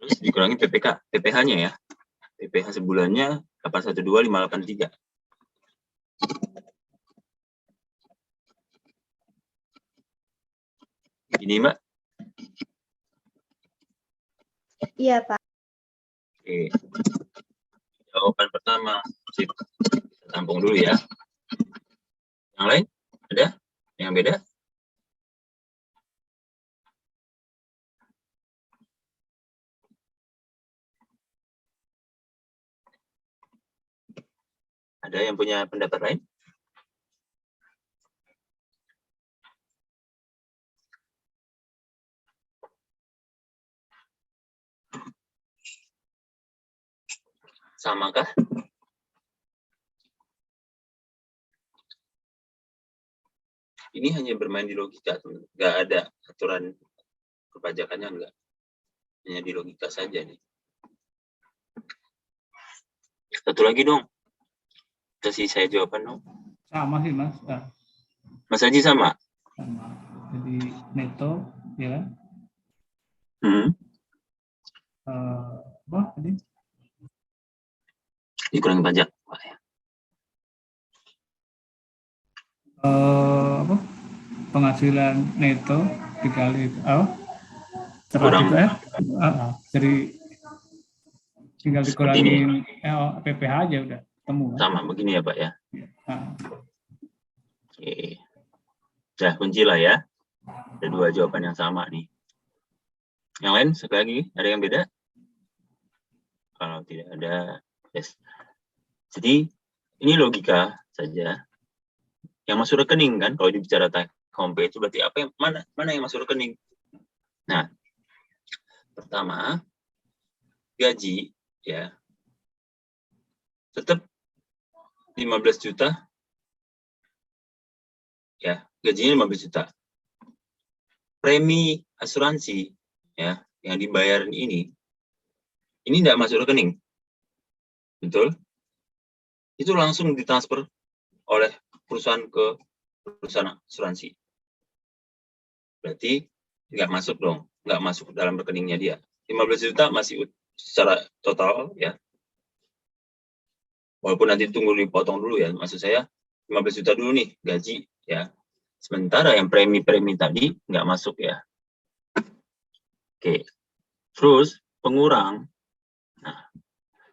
Terus dikurangi PPH-nya ya. PPH sebulannya 812.583. Ini Mbak? Iya, Pak. Oke. Jawaban pertama, kita tampung dulu ya. Yang lain? Ada? Yang beda? Ada yang punya pendapat lain? Samakah? Ini hanya bermain di logika, nggak ada aturan perpajakannya, enggak. Hanya di logika saja nih. Satu lagi dong. Kasih saya jawaban dong. Sama sih Mas. Mas Haji sama? Sama. Jadi neto, ya kan? Apa tadi? Dikurangi pajak. Apa? Penghasilan neto dikali Kurang. Jadi tinggal dikurangin PPH aja udah ketemu. Sama begini ya Pak ya. Nah. Oke. Sudah kunci lah ya. Ada dua jawaban yang sama nih. Yang lain sekali lagi ada yang beda? Kalau tidak ada, yes. Jadi ini logika saja. Yang masuk rekening kan, kalau dibicara take home pay itu berarti apa yang mana yang masuk rekening? Nah, pertama gaji ya tetap 15 juta ya, gajinya 15 juta. Premi asuransi ya yang dibayarin ini tidak masuk rekening. Betul? Itu langsung ditransfer oleh perusahaan ke perusahaan asuransi. Berarti nggak masuk dong, nggak masuk dalam rekeningnya dia. 15 juta masih secara total ya. Walaupun nanti tunggu dipotong dulu ya, maksud saya 15 juta dulu nih gaji ya. Sementara yang premi-premi tadi nggak masuk ya. Oke. Terus pengurang, nah,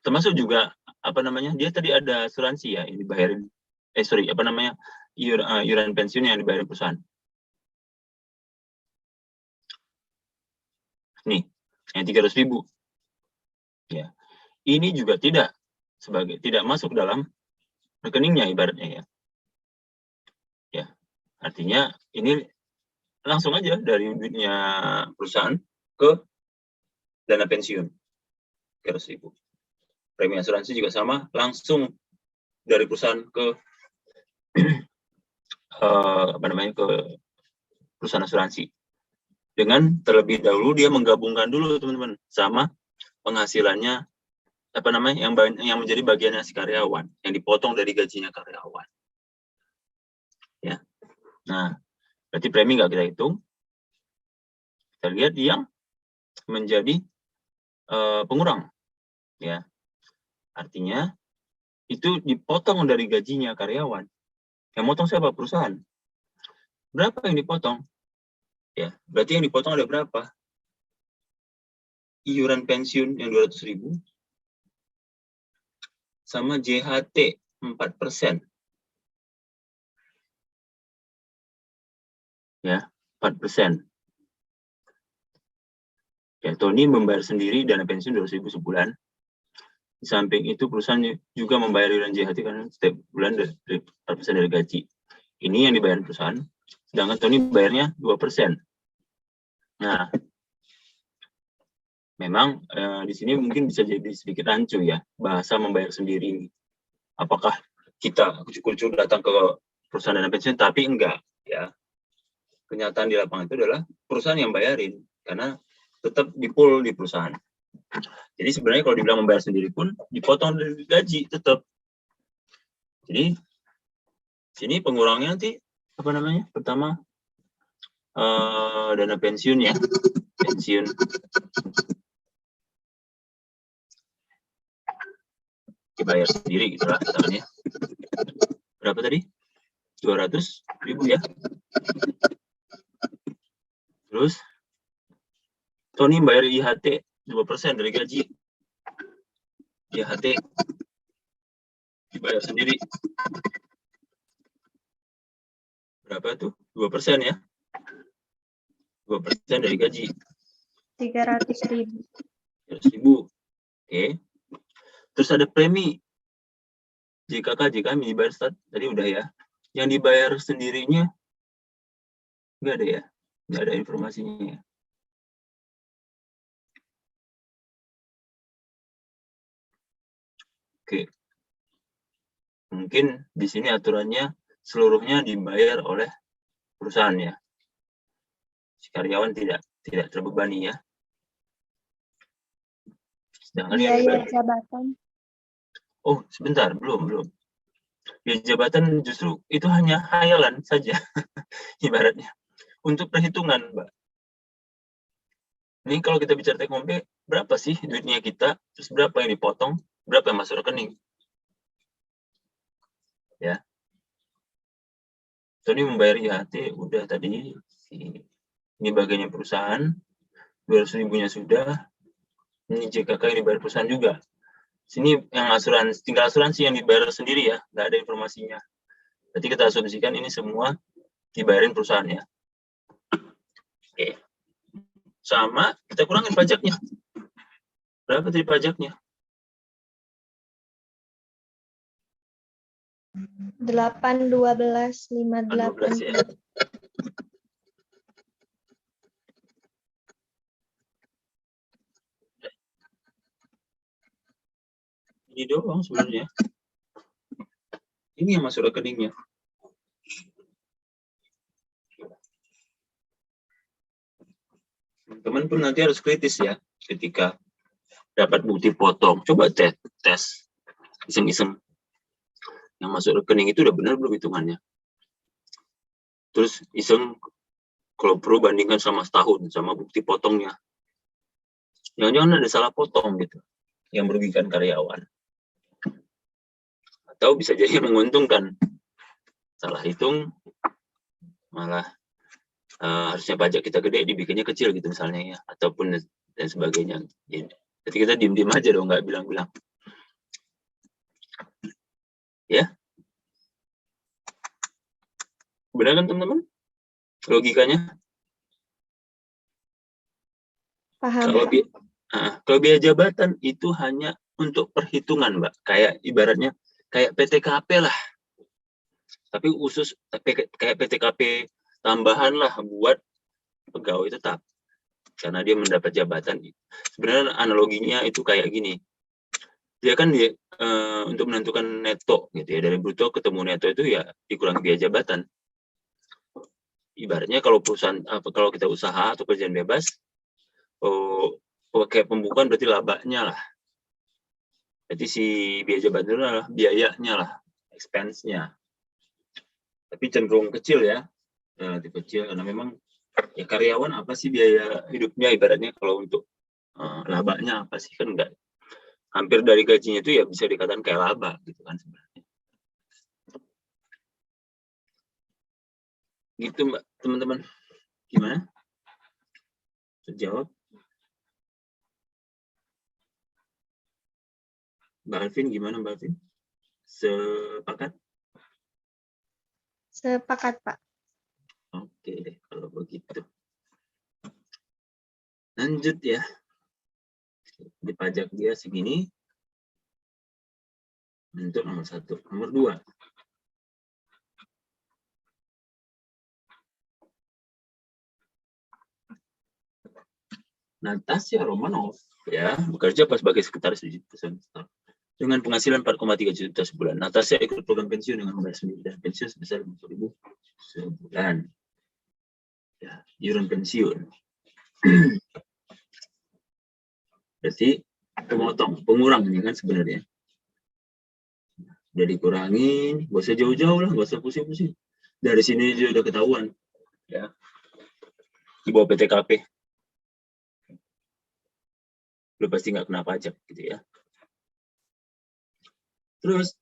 termasuk juga apa namanya? Dia tadi ada asuransi ya, yang dibayarin. Apa namanya? Iuran pensiun yang dibayarin perusahaan. Nih, yang 300.000. Ya. Ini juga tidak masuk dalam rekeningnya ibaratnya ya. Ya. Artinya ini langsung aja dari duitnya perusahaan ke dana pensiun. 300.000. Premi asuransi juga sama, langsung dari perusahaan ke ke perusahaan asuransi. Dengan terlebih dahulu dia menggabungkan dulu teman-teman sama penghasilannya yang menjadi bagiannya si karyawan, yang dipotong dari gajinya karyawan. Ya. Nah, berarti premi nggak kita hitung. Kita lihat yang menjadi pengurang. Ya. Artinya itu dipotong dari gajinya karyawan. Yang potong siapa? Perusahaan. Berapa yang dipotong? Ya, berarti yang dipotong ada berapa? Iuran pensiun yang 200.000 sama JHT 4%. Ya, 4%. Ya, Tony membayar sendiri dana pensiun 200.000 sebulan. Di samping itu perusahaan juga membayar iuran JHT karena setiap bulan dari 4% dari gaji. Ini yang dibayar perusahaan, sedangkan Tony bayarnya 2%. Nah, memang di sini mungkin bisa jadi sedikit rancu ya, bahasa membayar sendiri. Apakah kita kucuk-kucuk datang ke perusahaan dana pensiun, tapi enggak ya. Kenyataan di lapangan itu adalah perusahaan yang bayarin, karena tetap di-pool di perusahaan. Jadi sebenarnya kalau dibilang membayar sendiri pun dipotong dari gaji tetap. Jadi sini pengurangnya nanti apa namanya? Pertama dana pensiun ya, pensiun dibayar sendiri gitu lah misalnya. Berapa tadi? 200.000 ya. Terus Tony bayar IHT 2% dari gaji. IHT dibayar sendiri. Berapa tuh? 2% ya. 2% dari gaji. 300.000. 300.000. Oke. Terus ada premi. JKM dibayar tadi udah ya. Yang dibayar sendirinya nggak ada ya. Nggak ada informasinya ya. Oke. Mungkin di sini aturannya seluruhnya dibayar oleh perusahaan ya. Si karyawan tidak terbebani ya. Sedangkan yang Biaya dibayar. jabatan. Oh, sebentar, belum. Biaya jabatan justru itu hanya khayalan saja ibaratnya. Untuk perhitungan, Mbak. Ini kalau kita bicara take home pay, berapa sih duitnya kita, terus berapa yang dipotong, berapa yang masuk rekening. Ya. Tony membayar IHT udah tadi, ini bagiannya perusahaan, 200.000-nya sudah, ini JKK yang dibayar perusahaan juga. Sini yang asuransi, tinggal asuransi yang dibayar sendiri ya, nggak ada informasinya. Berarti kita asumsikan ini semua dibayarin perusahaan ya. Oke. Sama, kita kurangin pajaknya. Berapa tadi pajaknya? 8, 12, 5, 12 ya. 8. Ini doang sebenarnya. Ini yang masuk rekeningnya. Teman pun nanti harus kritis ya ketika dapat bukti potong. Coba tes iseng-iseng. Yang masuk rekening itu udah benar belum hitungannya. Terus iseng kalau perlu bandingkan sama setahun sama bukti potongnya. Jangan-jangan ada salah potong gitu yang merugikan karyawan. Atau bisa jadi menguntungkan. Salah hitung malah harusnya pajak kita gede dibikinnya kecil gitu misalnya ya, ataupun dan sebagainya. Jadi kita diem-diem aja dong, nggak bilang-bilang. Ya, benar kan teman-teman? Logikanya? Paham. Kalau biaya jabatan itu hanya untuk perhitungan, Mbak. Kayak ibaratnya kayak PTKP lah. Tapi khusus kayak PTKP tambahan lah buat pegawai tetap. Karena dia mendapat jabatan. Sebenarnya analoginya itu kayak gini. Dia kan untuk menentukan neto gitu ya, dari bruto ketemu neto itu ya dikurangi biaya jabatan. Ibaratnya kalau perusahaan kalau kita usaha atau kerjaan bebas, kayak pembukuan berarti labanya lah. Jadi si biaya jabatan itu adalah biayanya lah, expense-nya. Tapi cenderung kecil ya, relatif kecil karena memang ya karyawan apa sih biaya hidupnya ibaratnya kalau untuk labanya apa sih kan enggak. Hampir dari gajinya itu ya bisa dikatakan kayak laba gitu kan sebenarnya. Gitu Mbak, teman-teman. Gimana? Terjawab? Mbak Alvin gimana Mbak Alvin? Sepakat? Sepakat, Pak. Oke deh kalau begitu. Lanjut ya. Di pajak dia segini. Untuk nomor 1. Nomor 2. Natasha Romanov ya bekerja sebagai sekretaris di perusahaan startup dengan penghasilan 4,3 juta sebulan. Natasha ikut program pensiun dengan membayar sendiri dan pensiun sebesar 50.000 sebulan. Ya, iuran pensiun. Berarti pengurang ini kan sebenarnya. Udah dikurangin, gak usah jauh-jauh lah, gak usah pusing-pusing. Dari sini aja udah ketahuan. Ya. Di bawah PTKP. Lu pasti nggak kena pajak gitu ya. Terus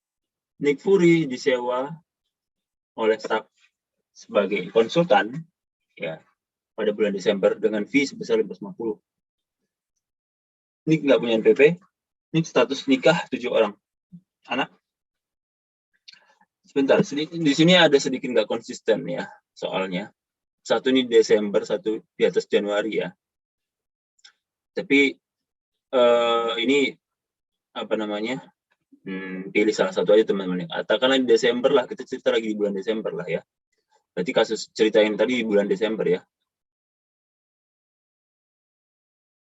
Nick Fury disewa oleh staf sebagai konsultan ya pada bulan Desember dengan fee sebesar 550. Nick nggak punya NPP, Nick status nikah 7 orang anak. Sebentar, di sini ada sedikit nggak konsisten ya soalnya. Satu ini Desember, satu di atas Januari ya. Tapi ini apa namanya? Pilih salah satu aja teman-teman. Katakanlah di Desember lah, kita cerita lagi di bulan Desember lah ya. Berarti kasus cerita yang tadi di bulan Desember ya.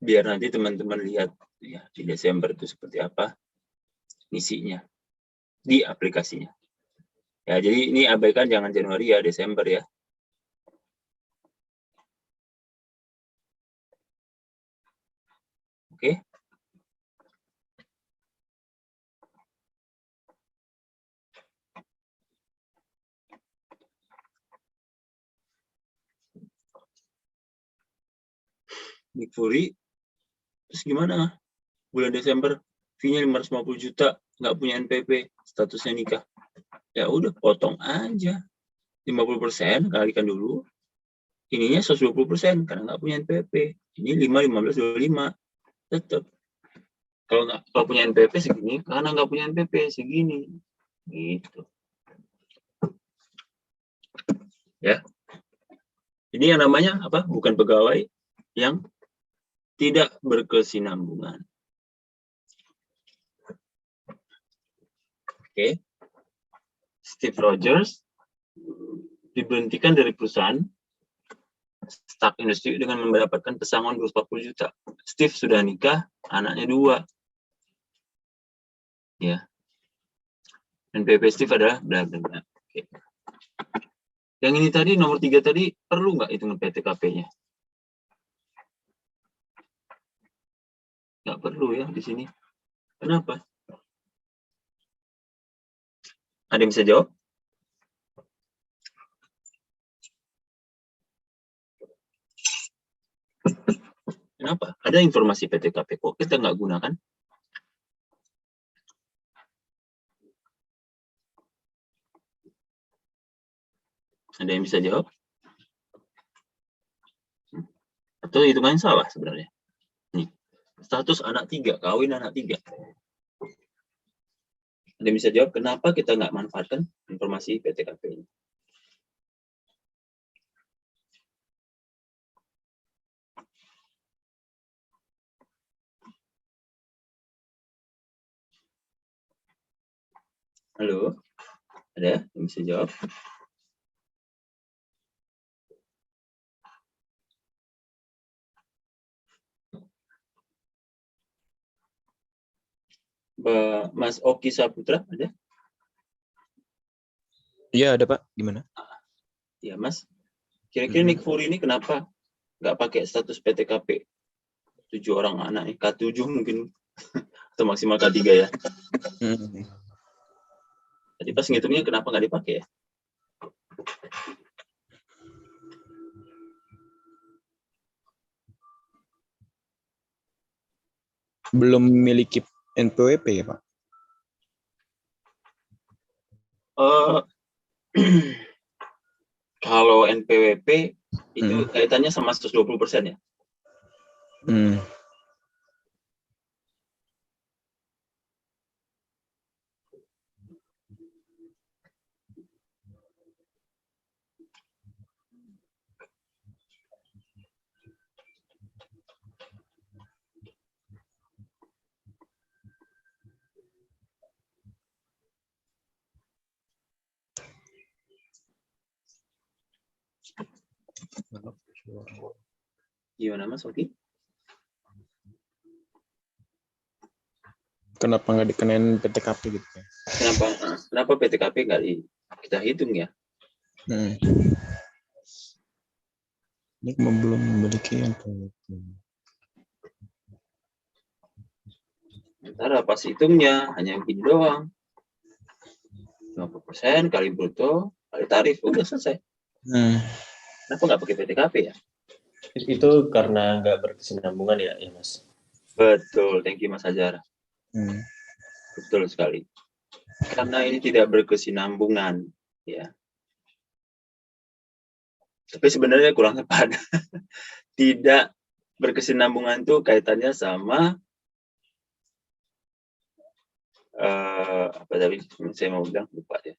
Biar nanti teman-teman lihat ya di Desember itu seperti apa isinya di aplikasinya. Ya, jadi ini abaikan jangan Januari ya, Desember ya. Oke. Nick Fury, terus gimana? Bulan Desember, fee-nya 550 juta, nggak punya NPP, statusnya nikah. Ya udah, potong aja. 50% kalikan dulu. Ininya 120% karena nggak punya NPP. Ini 5, 15, 25. Tetap. Kalau punya NPP segini, karena nggak punya NPP segini. Gitu. Ya. Ini yang namanya apa? Bukan pegawai yang tidak berkesinambungan. Oke. Steve Rogers diberhentikan dari perusahaan Stark Industries dengan mendapatkan pesangon 240 juta. Steve sudah nikah, anaknya 2. Ya. NPP Steve adalah bla bla bla. Oke. Yang ini tadi nomor 3 tadi perlu nggak hitungan PTKP-nya? Nggak perlu ya di sini. Kenapa? Ada yang bisa jawab? Kenapa? Ada informasi PTKP kok kita nggak gunakan? Ada yang bisa jawab? Atau hitungannya salah sebenarnya? Nih, status anak 3, kawin anak 3. Ada yang bisa jawab kenapa kita nggak manfaatkan informasi PTKP ini? Halo? Ada yang bisa jawab? Mas Oki Saputra ada? Iya ada Pak, gimana? Ya Mas. Kira-kira Nick Fury ini kenapa nggak pakai status PTKP? 7 orang anak, K7 mungkin atau maksimal K3 ya. Tadi pas ngitungnya kenapa nggak dipakai ya? Belum memiliki NPWP ya Pak? Kalau NPWP itu kaitannya sama 120% ya? Gimana Mas Oki? Kenapa nggak dikenain PTKP gitu? Kenapa PTKP nggak kita hitung ya? Ini belum memiliki NPWP. Sementara pas hitungnya hanya gini doang. 50% kali bruto kali tarif udah selesai. Kenapa nggak pakai PTKP ya? Itu karena nggak berkesinambungan ya Mas. Betul, thank you Mas Hajar. Betul sekali. Karena ini tidak berkesinambungan, ya. Tapi sebenarnya kurang tepat. Tidak berkesinambungan itu kaitannya sama apa tadi saya mau bilang, lupa ya.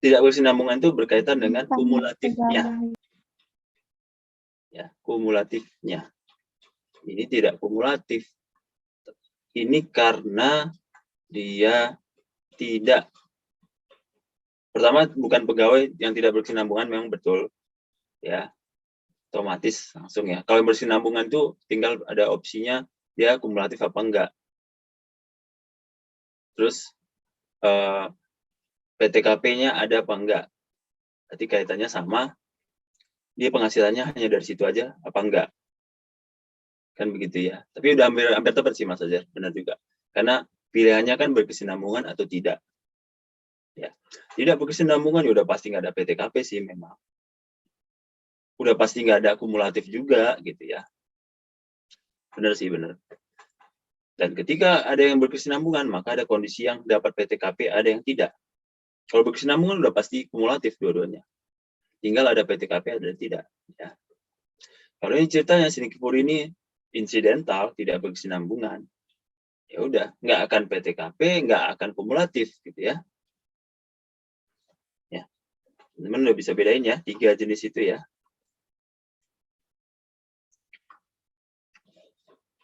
Tidak berkesinambungan itu berkaitan dengan kumulatifnya. Ya, kumulatifnya. Ini tidak kumulatif. Ini karena dia tidak, pertama bukan pegawai yang tidak berkesinambungan, memang betul, ya, otomatis langsung ya. Kalau yang berkesinambungan itu tinggal ada opsinya dia kumulatif apa enggak. Terus PTKP-nya ada apa enggak. Berarti kaitannya sama dia penghasilannya hanya dari situ aja apa enggak. Kan begitu ya. Tapi udah hampir tepat sih Mas Azhar, benar juga. Karena pilihannya kan berkesinambungan atau tidak. Ya. Tidak berkesinambungan ya udah pasti nggak ada PTKP sih memang. Udah pasti nggak ada akumulatif juga gitu ya. Benar sih, benar. Dan ketika ada yang berkesinambungan, maka ada kondisi yang dapat PTKP, ada yang tidak. Kalau berkesinambungan udah pasti kumulatif dua-duanya. Tinggal ada PTKP, ada yang tidak. Ya. Kalau ini ceritanya Sinikipur ini insidental, tidak berkesinambungan, ya udah nggak akan PTKP, nggak akan kumulatif gitu ya. Ya, teman-teman udah bisa bedain ya 3 jenis itu ya.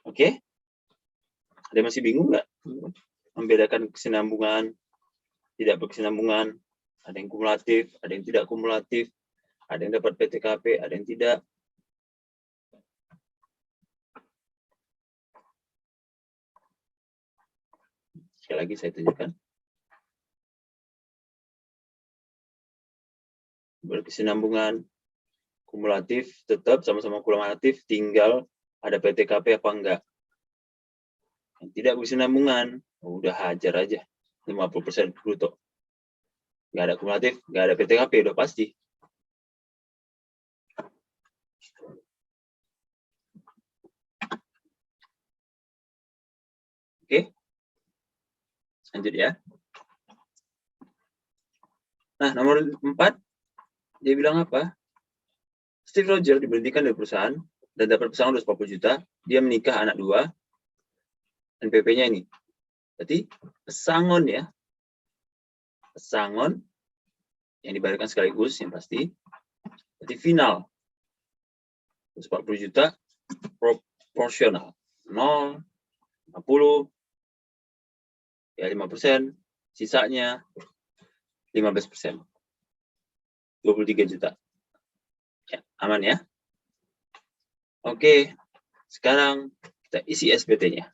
Oke, ada masih bingung nggak membedakan kesinambungan, tidak berkesinambungan? Ada yang kumulatif, ada yang tidak kumulatif, ada yang dapat PTKP, ada yang tidak. Sekali lagi saya tunjukkan. Berkesinambungan, kumulatif, tetap sama-sama kumulatif, tinggal ada PTKP apa enggak. Yang tidak berkesinambungan, udah hajar aja, 50% bruto. Nggak ada kumulatif, nggak ada PTKP, udah pasti. Oke, lanjut ya. Nah, nomor 4, dia bilang apa? Steve Rogers diberhentikan dari perusahaan dan dapat pesangon 240 juta. Dia menikah, anak 2. NPP-nya ini. Berarti pesangon ya. Pesangon yang dibayarkan sekaligus yang pasti. Berarti final. 240 juta proporsional. 0, 50, ya 5%, sisanya 15%. 23 juta. Ya, aman ya. Oke, sekarang kita isi SPT-nya.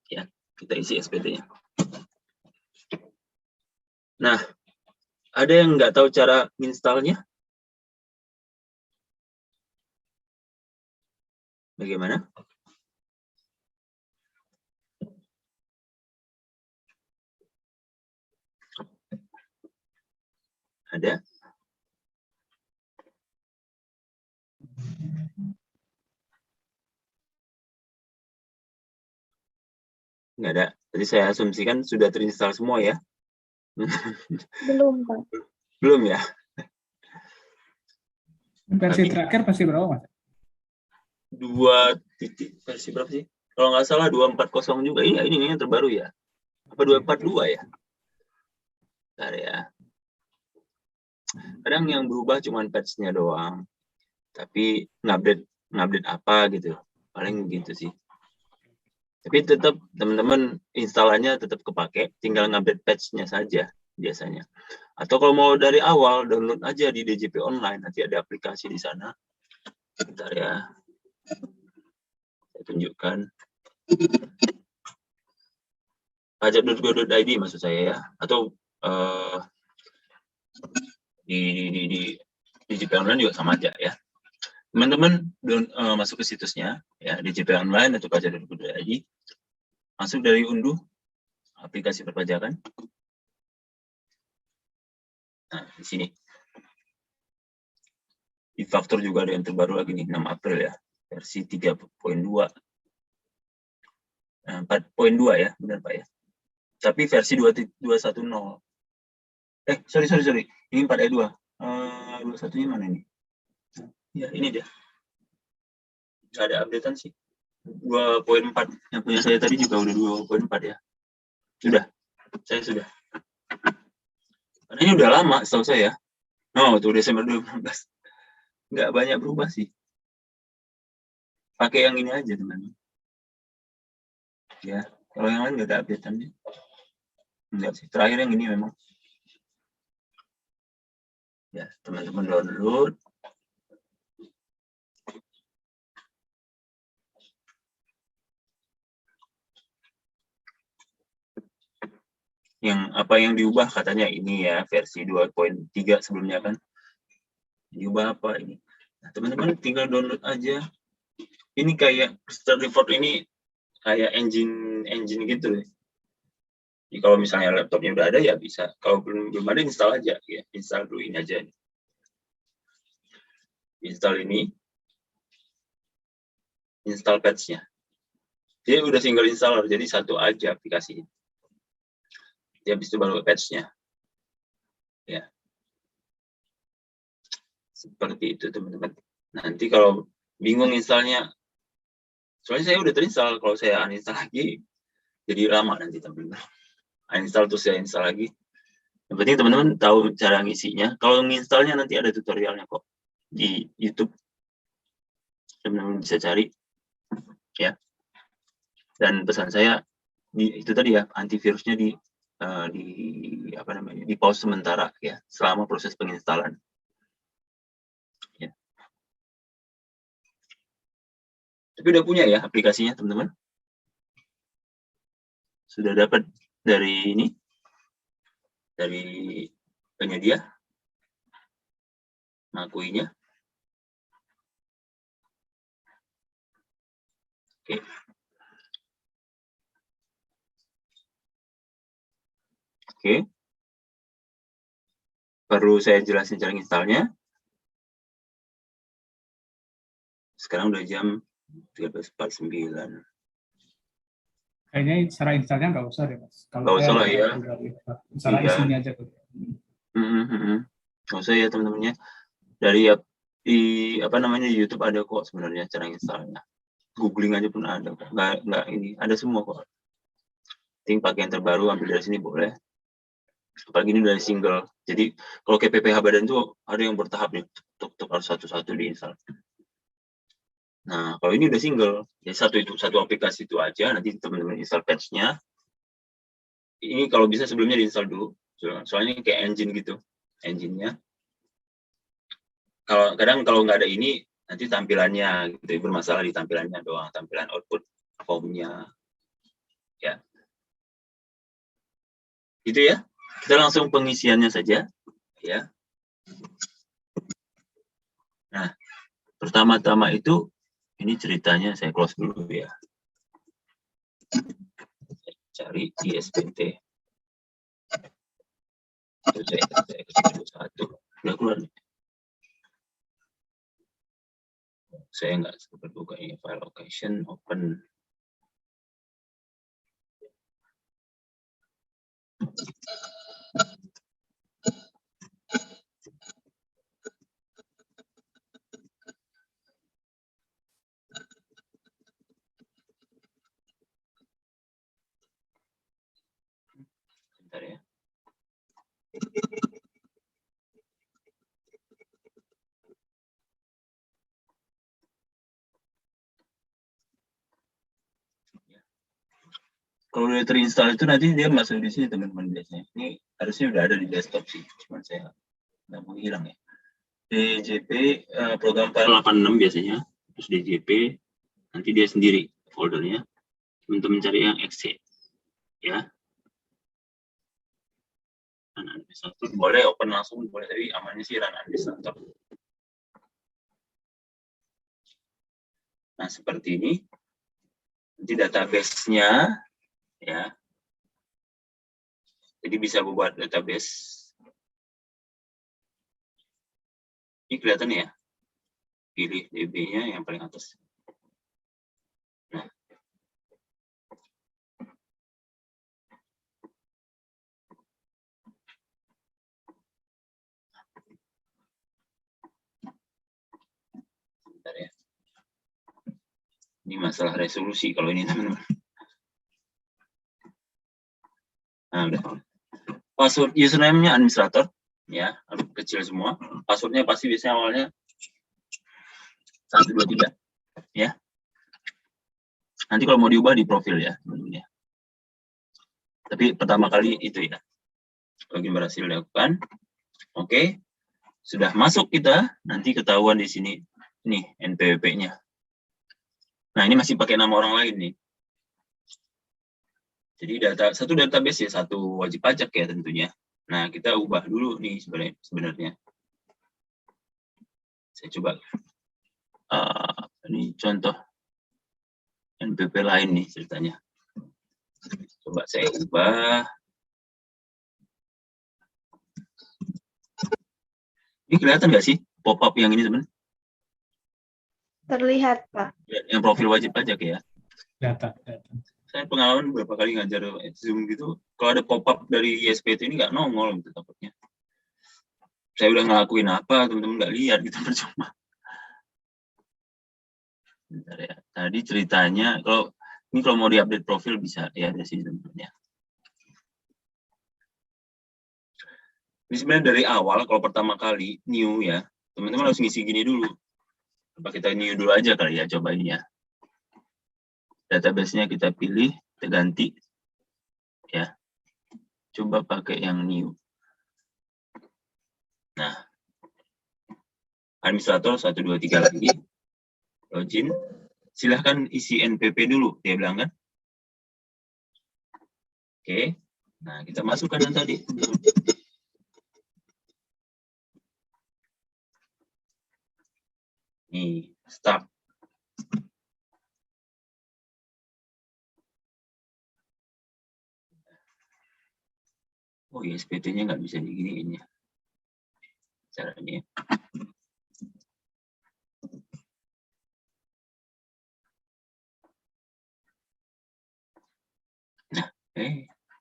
Ya, kita isi SPT-nya. Nah, ada yang nggak tahu cara installnya? Bagaimana? Ada? Nggak ada. Tadi saya asumsikan sudah terinstall semua ya. Belum, Pak. Belum ya? Versi terakhir pasti berapa, Mas? 2 titik versi berapa sih? Kalau nggak salah 240 juga. Iya, ini yang terbaru ya. Apa 242 ya? Bentar ya. Kadang yang berubah cuma patch-nya doang. Tapi ngupdate apa gitu. Paling gitu sih. Tapi tetap teman-teman installannya tetap kepake, tinggal ngupdate patch-nya saja biasanya. Atau kalau mau dari awal, download aja di DJP Online, nanti ada aplikasi di sana. Bentar ya. Saya tunjukkan. pajak.go.id maksud saya ya. Atau di DJP Online juga sama aja ya. Teman-teman masuk ke situsnya ya, DJP Online atau pajak.go.id. Masuk dari unduh aplikasi perpajakan. Nah, di sini. Di faktur juga ada yang terbaru lagi nih, 6 April ya, versi 3.2. 4.2 ya, benar Pak ya. Tapi versi 2.10. Sorry. Ini 4.2. 21-nya mana ini? Ya, ini dia. Nggak ada updatean sih. 2.4. Yang punya saya tadi juga udah 2.4 ya. Saya sudah. Karena ini udah lama setahu saya. Oh, tuh Desember 2016. Nggak banyak berubah sih. Pakai yang ini aja, teman-teman. Ya, kalau yang lain nggak ada updateannya. Enggak sih, terakhir yang ini memang. Ya, teman-teman download. Apa yang diubah katanya ini ya, versi 2.3 sebelumnya kan. Diubah apa ini? Nah, teman-teman tinggal download aja. Ini kayak Start Report ini kayak engine gitu ya. Jadi kalau misalnya laptopnya udah ada ya bisa. Kalau belum ada install aja ya. Install dulu ini aja. Install ini. Install patch-nya. Dia udah single installer, jadi satu aja aplikasinya. Dia habis itu baru patch-nya. Ya. Seperti itu teman-teman. Nanti kalau bingung installnya, soalnya saya udah terinstall, kalau saya uninstall lagi, jadi lama nanti teman-teman. Uninstall terus saya install lagi. Yang penting teman-teman tahu cara ngisinya. Kalau nginstallnya nanti ada tutorialnya kok di YouTube. Teman-teman bisa cari. Ya. Dan pesan saya itu tadi ya, antivirusnya di pause sementara ya selama proses penginstalan. Ya. Tapi udah punya ya aplikasinya teman-teman. Sudah dapat dari ini, dari penyedia, mengakuinya. Oke. Oke. Baru saya jelasin cara installnya. Sekarang udah jam 13.49. Kayaknya cara installnya nggak usah deh, Mas. Kalau Nggak usah lah ya. Cara Iya. isinya aja. Nggak usah ya teman-temannya. Dari di YouTube ada kok sebenarnya cara installnya. Googling aja pun ada kok. Nggak ini, ada semua kok. Tinggal pakai yang terbaru, ambil dari sini boleh. Apalagi ini dari single. Jadi kalau kayak PPH Badan itu ada yang bertahap nih, tuk harus satu-satu diinstal. Nah, kalau ini udah single, jadi satu aplikasi itu aja, nanti teman-teman install patch-nya. Ini kalau bisa sebelumnya diinstal dulu, soalnya kayak engine gitu, engine-nya. Kadang kalau nggak ada ini, nanti tampilannya gitu, bermasalah di tampilannya doang, tampilan output form-nya. Ya. Gitu ya. Kita langsung pengisiannya saja, ya. Nah, pertama-tama itu ini ceritanya saya close dulu ya. Cari di SPT. Satu. Udah keluar nih. Saya nggak sempat buka ini file location open. Bentar ya. Kalau udah terinstall itu nanti dia masuk di sini teman-teman biasanya. Ini harusnya udah ada di desktop sih, cuma saya nggak mau hilang ya. DJP program file 86 biasanya, terus DJP nanti dia sendiri foldernya. Teman-teman cari yang exe ya. Run administrator boleh open langsung boleh, tapi amannya sih run administrator. Nah seperti ini. Nanti database-nya ya. Jadi bisa buat database. Ini kelihatan ya. Pilih DB-nya yang paling atas. Nah. masalah resolusi kalau ini teman-teman. Nah, udah. Password username-nya administrator, ya, kecil semua. Passwordnya pasti biasanya awalnya 1, 2, 3, ya. Nanti kalau mau diubah di profil ya, teman-teman ya. Tapi pertama kali itu ya. Login berhasil dilakukan. Oke. Sudah masuk kita, nanti ketahuan di sini. Nih, NPWP-nya. Nah, ini masih pakai nama orang lain nih. Jadi satu database ya, satu wajib pajak ya tentunya. Nah, kita ubah dulu nih sebenarnya. Saya coba. Ini contoh NPWP lain nih ceritanya. Coba saya ubah. Ini kelihatan nggak sih pop-up yang ini teman? Terlihat, Pak. Yang profil wajib pajak ya. Data. Saya pengalaman beberapa kali ngajar Zoom gitu, kalau ada pop-up dari ISPT ini nggak nongol gitu takutnya. Saya udah ngelakuin apa, teman-teman nggak lihat gitu, percuma. Bentar ya. Tadi ceritanya, kalau mau diupdate profil bisa ya ada sih teman-teman ya. Ini sebenarnya dari awal, kalau pertama kali new ya, teman-teman harus ngisi gini dulu. Coba kita new dulu aja kali ya, coba ini ya. Database-nya kita pilih, kita ganti. Ya. Coba pakai yang new. Nah. Administrator 1, 2, 3 lagi. Login. Silahkan isi NPP dulu, dia bilang kan. Oke. Nah, kita masukkan yang tadi. Nih, start. Oh iya, SPT-nya nggak bisa diginiin ya. Caranya. Nah,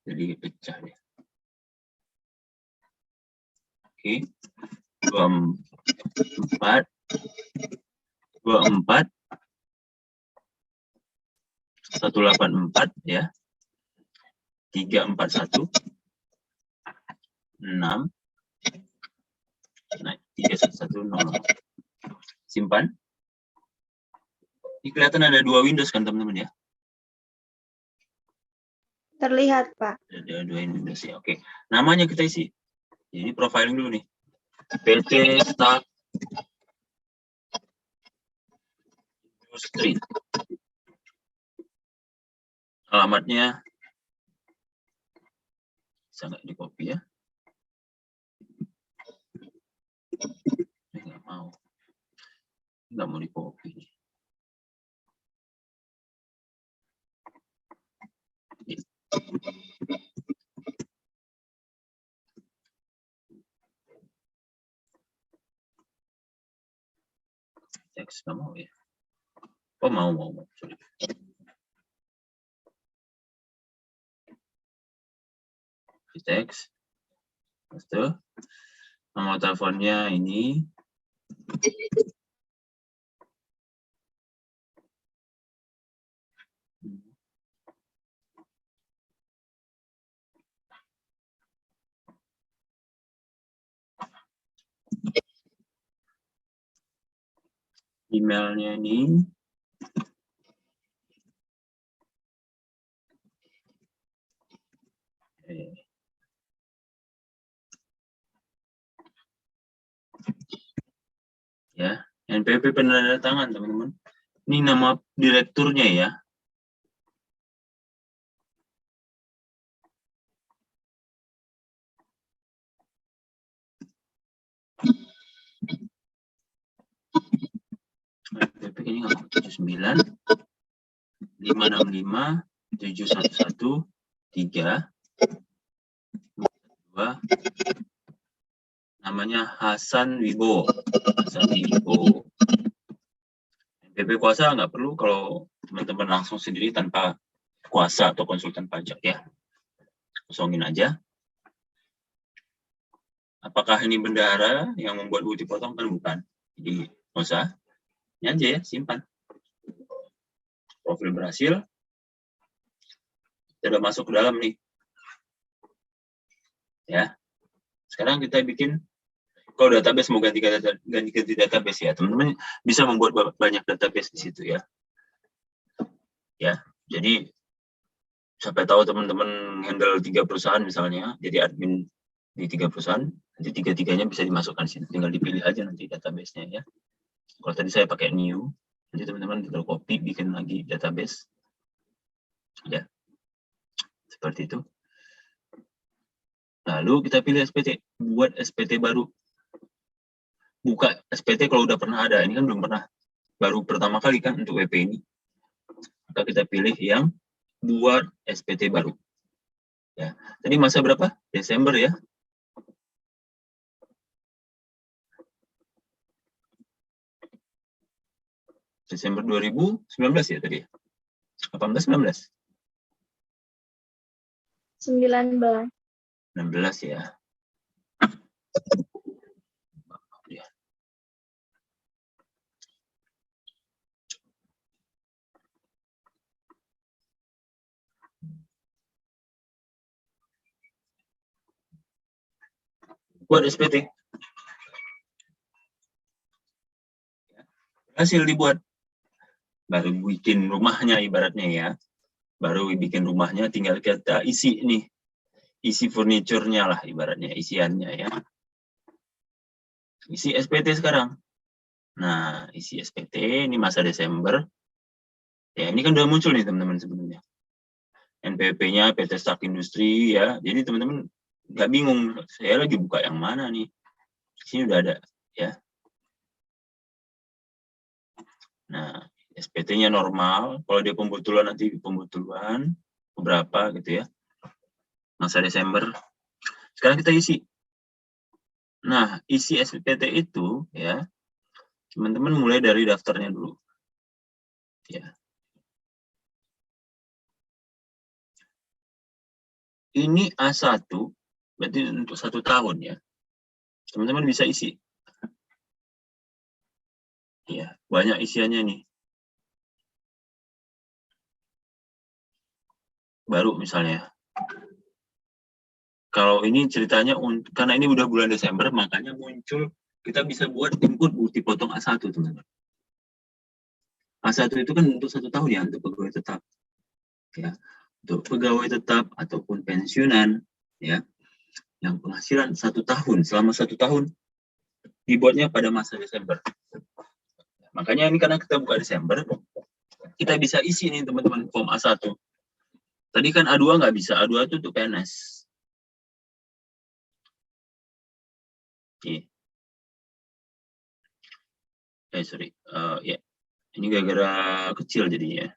jadi pecah deh. Oke. 24 184 ya. 341 6 nah, 3110. Simpan. Ini kelihatan ada 2 Windows kan teman-teman ya? Terlihat, Pak. Ada 2 Windows ya. Oke. Namanya kita isi. Ini profiling dulu nih. PT Start Industri. Alamatnya bisa nggak di copy ya? Nggak mau di copy. Teks nggak mau ya? Oh mau. Sorry. Teks. Itu. Nomor teleponnya ini. Emailnya ini. Ya, NPWP penandatangan teman-teman. Ini nama direkturnya ya. NPWP ini nggak 79 565 711 3 2. Namanya Hasan Wibowo. NPWP kuasa nggak perlu kalau teman-teman langsung sendiri tanpa kuasa atau konsultan pajak ya. Kosongin aja. Apakah ini bendahara yang membuat bukti potong? Kan bukan. Jadi nggak usah. Ini aja ya, simpan. profil berhasil. Kita udah masuk ke dalam nih. Ya. Sekarang kita bikin, kalau database mau ganti database ya, teman-teman bisa membuat banyak database di situ ya. Ya, jadi sampai tahu teman-teman handle 3 perusahaan misalnya, jadi admin di 3 perusahaan, nanti 3-3-nya bisa dimasukkan sini. Tinggal dipilih aja nanti database-nya ya. Kalau tadi saya pakai new, nanti teman-teman tinggal copy, bikin lagi database. Ya, seperti itu. Lalu kita pilih SPT, buat SPT baru. Buka SPT kalau udah pernah ada, ini kan belum pernah. Baru pertama kali kan untuk WP ini. Maka kita pilih yang buat SPT baru. Ya, tadi masa berapa? Desember ya. Desember 2019 ya tadi. 18, 19? 19. 16 ya. Buat SPT. Hasil dibuat. Baru bikin rumahnya ibaratnya ya. Baru bikin rumahnya tinggal kita isi nih. Isi furniturnya lah ibaratnya, isiannya ya. Isi SPT sekarang. Nah, isi SPT ini masa Desember. Ya, ini kan udah muncul nih teman-teman sebelumnya. NPWP-nya PT Stark Industri ya. Jadi teman-teman nggak bingung, saya lagi buka yang mana nih. Di sini udah ada ya. Nah, SPT-nya normal. Kalau dia pembetulan nanti pembetulan beberapa gitu ya. Masa Desember. Sekarang kita isi. Nah, isi SPT itu ya, teman-teman mulai dari daftarnya dulu. Ya. Ini A1, berarti untuk 1 tahun ya. Teman-teman bisa isi. Ya, banyak isiannya nih. Baru misalnya. Kalau ini ceritanya, karena ini udah bulan Desember, makanya muncul, kita bisa buat input bukti potong A1, teman-teman. A1 itu kan untuk 1 tahun ya, untuk pegawai tetap. Ya, untuk pegawai tetap ataupun pensiunan, ya, yang penghasilan 1 tahun, selama 1 tahun, dibuatnya pada masa Desember. Makanya ini karena kita buka Desember, kita bisa isi nih teman-teman form A1. Tadi kan A2 nggak bisa, A2 itu untuk PNS. Oke. Sorry. Ya. Ini gara-gara kecil jadinya.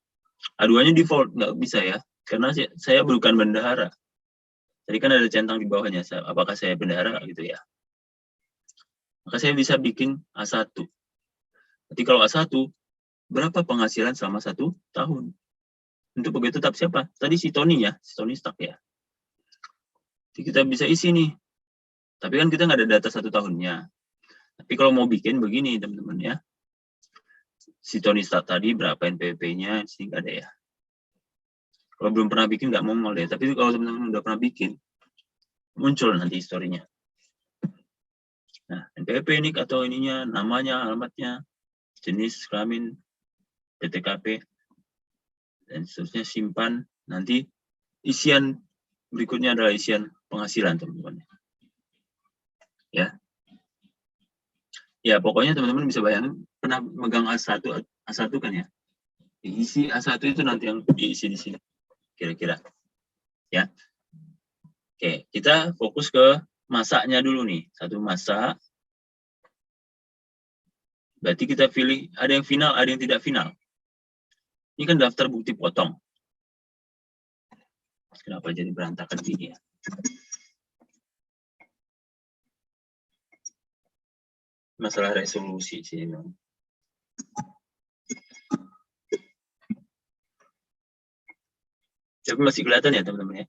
A2-nya default, nggak bisa ya. Karena saya bukan bendahara. Tadi kan ada centang di bawahnya. Apakah saya bendahara gitu ya. Maka saya bisa bikin A1. Nanti kalau A1, berapa penghasilan selama 1 tahun? Untuk pegawai tetap siapa? Tadi si Tony ya. Si Tony Stark ya. Jadi kita bisa isi nih. Tapi kan kita nggak ada data 1 tahunnya. Tapi kalau mau bikin begini teman-teman ya. Si Tony Stark tadi berapa NPWP-nya, di sini nggak ada ya. Kalau belum pernah bikin nggak mau deh. Tapi kalau teman-teman udah pernah bikin, muncul nanti historinya. Nah, NPWP ini atau ininya, namanya, alamatnya, jenis kelamin, PTKP, dan seterusnya simpan. Nanti isian berikutnya adalah isian penghasilan teman-teman. Ya. Ya, pokoknya teman-teman bisa bayangin, pernah megang A1 kan ya. Isi A1 itu nanti yang diisi di sini. Kira-kira. Ya. Oke, kita fokus ke masaknya dulu nih. Satu masak. Berarti kita pilih, ada yang final, ada yang tidak final. Ini kan daftar bukti potong. Kenapa jadi berantakan gini ya? Masalah resolusi sih memang. Tapi masih kelihatan ya teman-teman ya.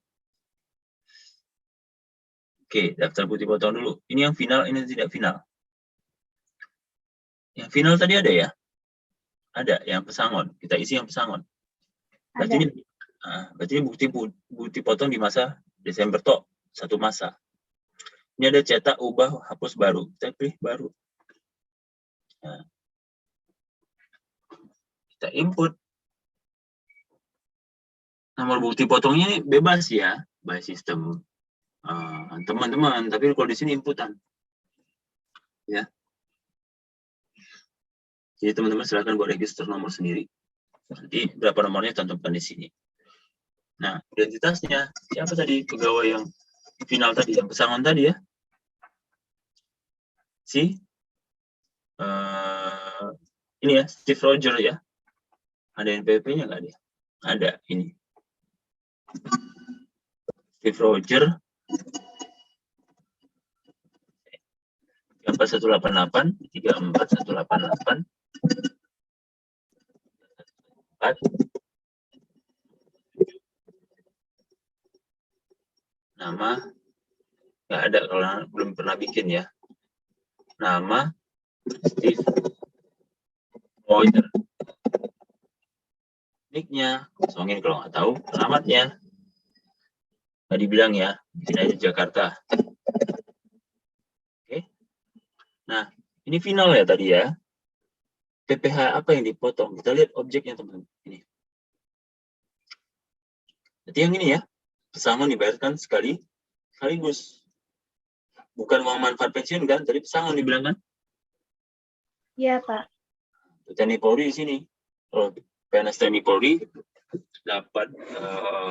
Oke, daftar bukti potong dulu. Ini yang final, ini tidak final. Yang final tadi ada ya? Ada, yang pesangon. Kita isi yang pesangon. Berarti Ada. ini, berarti ini bukti potong di masa Desember toh, satu masa. Ini ada cetak, ubah, hapus baru. Kita pilih baru. Nah, kita input. Nomor bukti potongnya ini bebas ya, by sistem teman-teman. Tapi kalau di sini inputan, ya. Jadi teman-teman silakan buat register nomor sendiri. Nanti berapa nomornya cantumkan di sini. Nah, identitasnya siapa tadi pegawai yang final tadi, yang pesangon tadi ya? Si ini ya, Steve Roger ya. Ada NPWP-nya nggak dia? Ada ini. Steve Roger 4188 34188 4. Nama nggak ada kalau belum pernah bikin ya. Nama Steve Roger. Nicknya kosongin kalau nggak tahu. Alamatnya nggak dibilang ya, bikin aja Jakarta. Oke. Nah, ini final ya tadi ya. PPH apa yang dipotong? Kita lihat objeknya teman-teman. Ini. Jadi yang ini ya, pesangon dibayarkan sekaligus. Bukan uang manfaat pensiun kan? Tadi pesangon dibilang kan? Iya, Pak. TNI Polri di sini. Kalau PNS TNI Polri dapat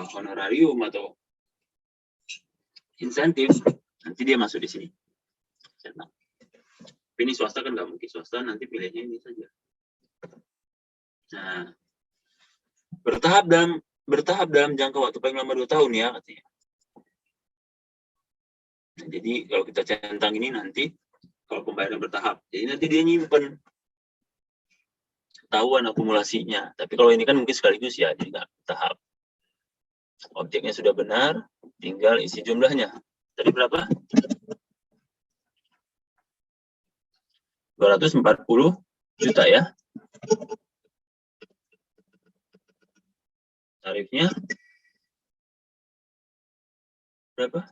honorarium atau insentif, nanti dia masuk di sini. Tapi ini swasta kan nggak mungkin, swasta nanti pilihnya ini saja. Nah, bertahap dalam jangka waktu paling lama 2 tahun ya katanya. Nah, jadi kalau kita centang ini nanti kalau pembayaran bertahap, jadi nanti dia nyimpen ketahuan akumulasinya. Tapi kalau ini kan mungkin sekaligus ya, jadi nggak bertahap. Objeknya sudah benar, tinggal isi jumlahnya. Tadi berapa? 240 juta ya. Tarifnya berapa?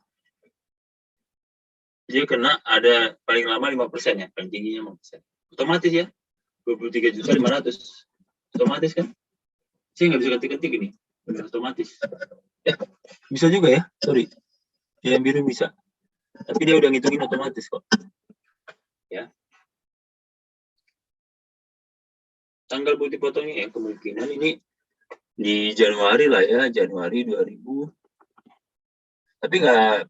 Jadi kena ada paling lama 5% ya, paling tingginya 5%. Otomatis ya, 23.500.000. Otomatis kan? Saya nggak bisa ketik-ketik ini, benar otomatis. Ya, bisa juga ya, sorry. Yang biru bisa. Tapi dia udah ngitungin otomatis kok. Ya. Tanggal bukti potongnya ya kemungkinan ini di Januari lah ya, Januari 2000. Tapi nggak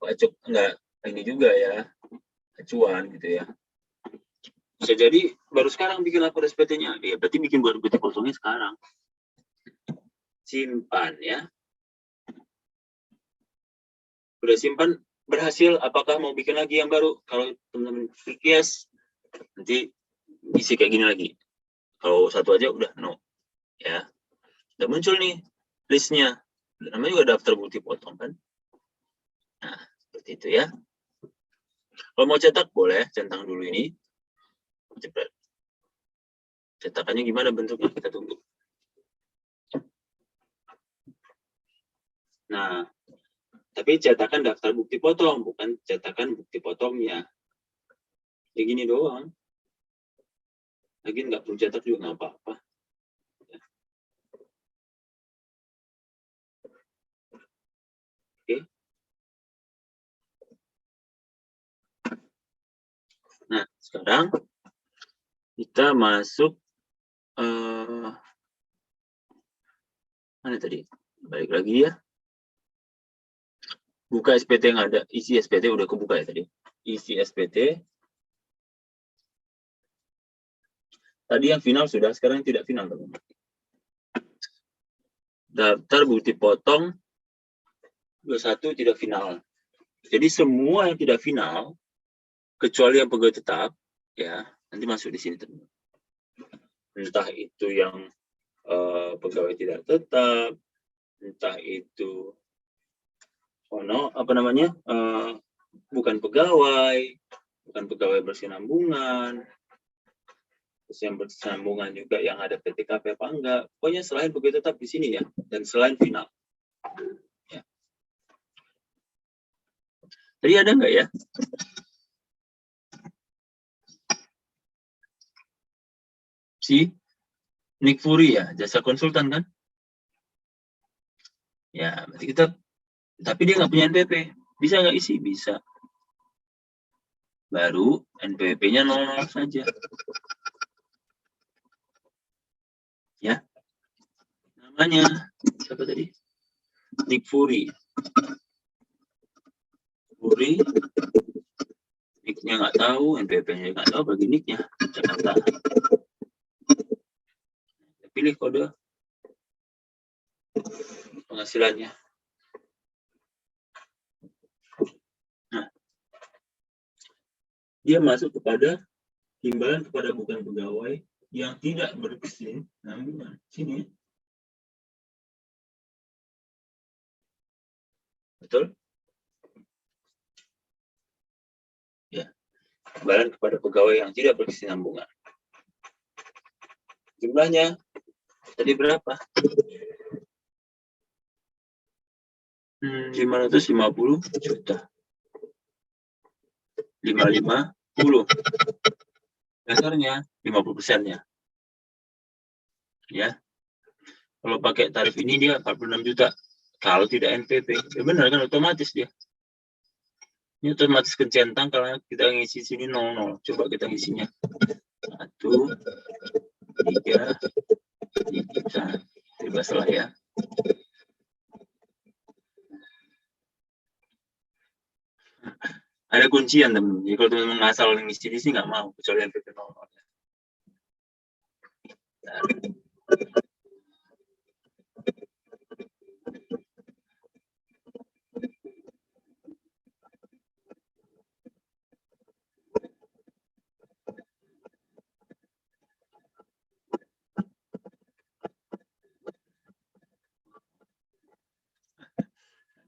ini juga ya, acuan gitu ya. Bisa jadi baru sekarang bikin lapor SPT-nya, ya berarti bikin buat bukti potongnya sekarang. Simpan ya. Udah simpan, berhasil, apakah mau bikin lagi yang baru? Kalau teman-teman klik yes, nanti isi kayak gini lagi. Kalau satu aja udah no. Ya. Udah muncul nih listnya. Namanya juga daftar bukti potong kan. Nah, seperti itu ya. Kalau mau cetak boleh, centang dulu ini. Jepret. Cetakannya gimana bentuknya, kita tunggu. Nah, tapi cetakan daftar bukti potong, bukan cetakan bukti potongnya. Ya gini doang. Lagi nggak perlu cetak juga nggak apa-apa. Oke. Nah, sekarang kita masuk mana tadi? Balik lagi ya. Buka SPT yang ada, isi SPT udah kebuka ya tadi. Isi SPT. Tadi yang final sudah, sekarang yang tidak final teman-teman. Daftar bukti potong 21 tidak final. Jadi semua yang tidak final kecuali yang pegawai tetap ya, nanti masuk di sini teman-teman. Entah itu yang pegawai tidak tetap, entah itu bukan pegawai berkesinambungan, terus yang bersambungan juga yang ada PTKP apa enggak. Pokoknya selain begitu tetap di sini ya, dan selain final. Ya. Tadi ada enggak ya? Si Nick Fury ya, jasa konsultan kan? Ya, berarti kita, tapi dia nggak punya NPP. Bisa nggak isi? Bisa. Baru NPP-nya 00 saja. Ya. Namanya siapa tadi? Nick Fury. Fury. Nick-nya nggak tahu, NPP-nya nggak tahu, bagi Nick-nya. Jakarta. Pilih kode penghasilannya. Nah, dia masuk kepada timbalan kepada bukan pegawai yang tidak berkesinambungan. Sini. Betul? Ya. Timbalan kepada pegawai yang tidak berkesinambungan. Jumlahnya tadi berapa? 550 juta. 550. Dasarnya 50%-nya. Ya. Kalau pakai tarif ini dia 46 juta. Kalau tidak NPP, ya benar kan otomatis dia. Ini otomatis kecentang kalau kita ngisi sini 00. Coba kita ngisinya. 1, 3, 3. Bebas lah ya. Ada kuncian teman. Jadi kalau teman ngasal ngisi di sini nggak mau, kecuali NPP 00.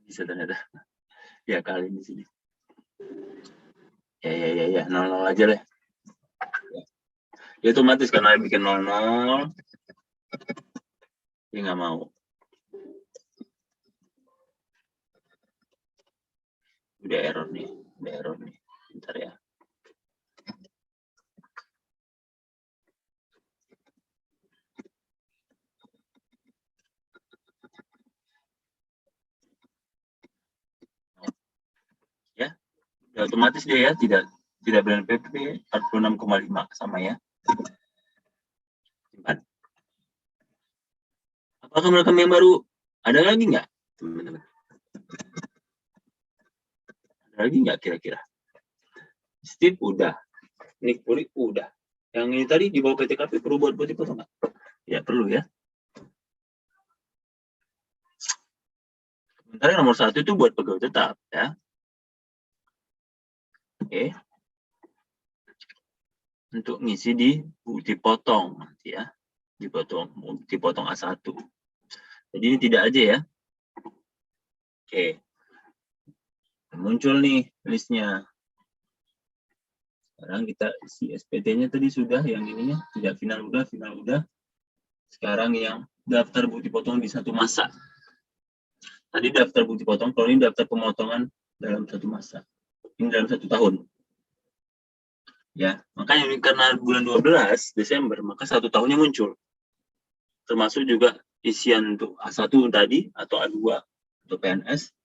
Bisa ternyata. Ya kali di sini. Ya, 00 aja deh. Ya otomatis karena bikin 00, dia nggak mau. Udah error nih. Bentar ya. Ya, otomatis dia ya tidak ber-NPP 46,5 sama ya. Simpan. Apakah merekam yang baru? Ada lagi nggak, teman-teman? Ada lagi nggak kira-kira? Steve udah, Nick Fury udah. Yang ini tadi di bawah PTKP perlu buat dipotong nggak? Ya perlu ya. Sementara nomor 1 itu buat pegawai tetap ya. Oke. Untuk ngisi dipotong nanti ya. Dipotong A1. Jadi ini tidak aja ya. Oke. Muncul nih listnya. Sekarang kita isi SPT-nya tadi sudah, yang ininya tidak final udah. Sekarang yang daftar bukti potong di satu masa. Tadi daftar bukti potong, kalau ini daftar pemotongan dalam satu masa. Ini dalam 1 tahun. Ya, makanya ini karena bulan 12 Desember, maka 1 tahunnya muncul. Termasuk juga isian untuk A1 tadi atau A2 atau PNS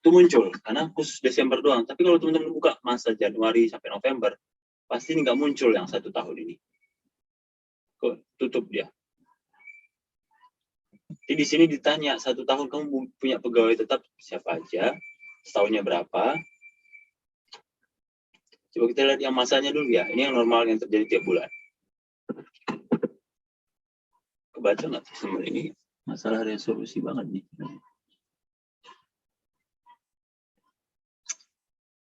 itu muncul karena khusus Desember doang. Tapi kalau teman-teman buka masa Januari sampai November, pasti ini nggak muncul yang 1 tahun ini. Kok tutup dia. Jadi di sini ditanya 1 tahun kamu punya pegawai tetap siapa aja, setahunnya berapa. Coba kita lihat yang masanya dulu ya. Ini yang normal yang terjadi tiap bulan. Kebaca nggak teman ini? Masalah resolusi banget nih.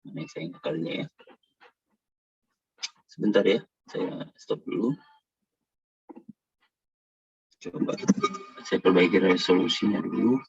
Ini saya kalinya ya. Sebentar ya, saya stop dulu. Coba saya perbaiki resolusinya dulu.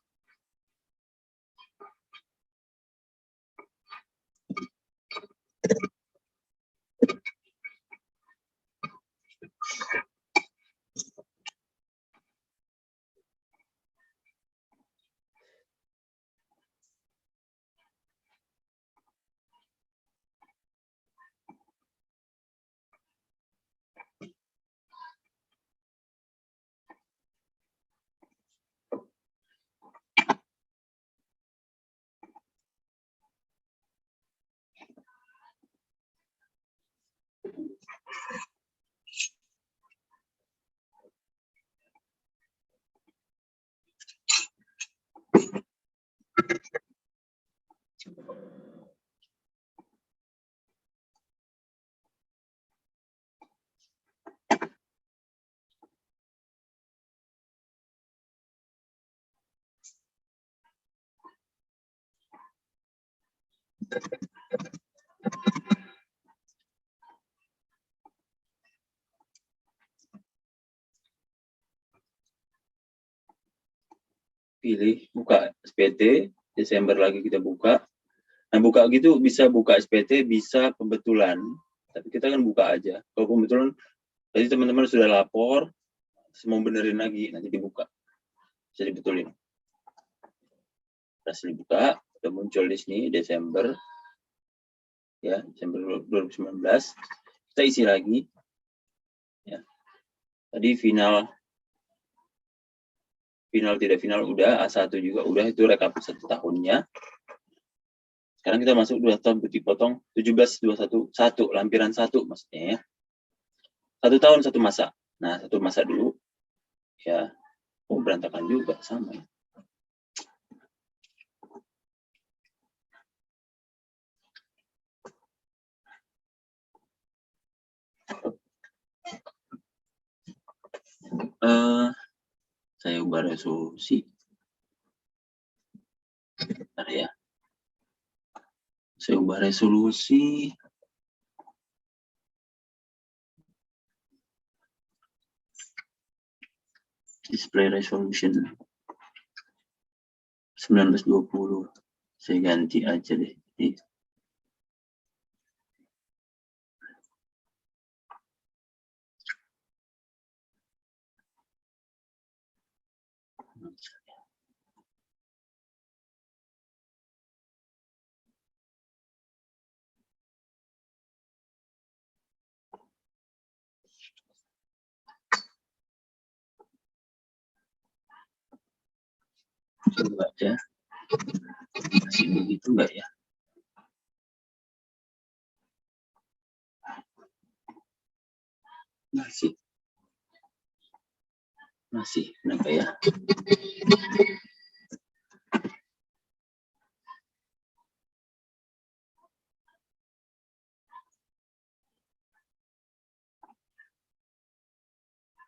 Pilih buka SPT, Desember lagi kita buka. Nah, buka gitu bisa buka SPT, bisa pembetulan. Tapi kita kan buka aja. Kalau pembetulan, tadi teman-teman sudah lapor, mau benerin lagi, nanti dibuka. Bisa dibetulin. Berhasil dibuka, udah muncul di sini, Desember. Ya, Desember 2019. Kita isi lagi. Ya. Tadi final tidak final udah, A1 juga udah, itu rekap 1 tahunnya. Sekarang kita masuk 2 tahun putih potong 17/21 1 lampiran 1 maksudnya ya. 1 tahun 1 masa. Nah, 1 masa dulu. Ya. Oh, berantakan juga sama ya. Saya ubah resolusi. Bentar ya. Saya ubah resolusi. Display resolution 1920. Saya ganti aja deh. Coba ya. Masih begitu enggak ya? Masih kenapa ya?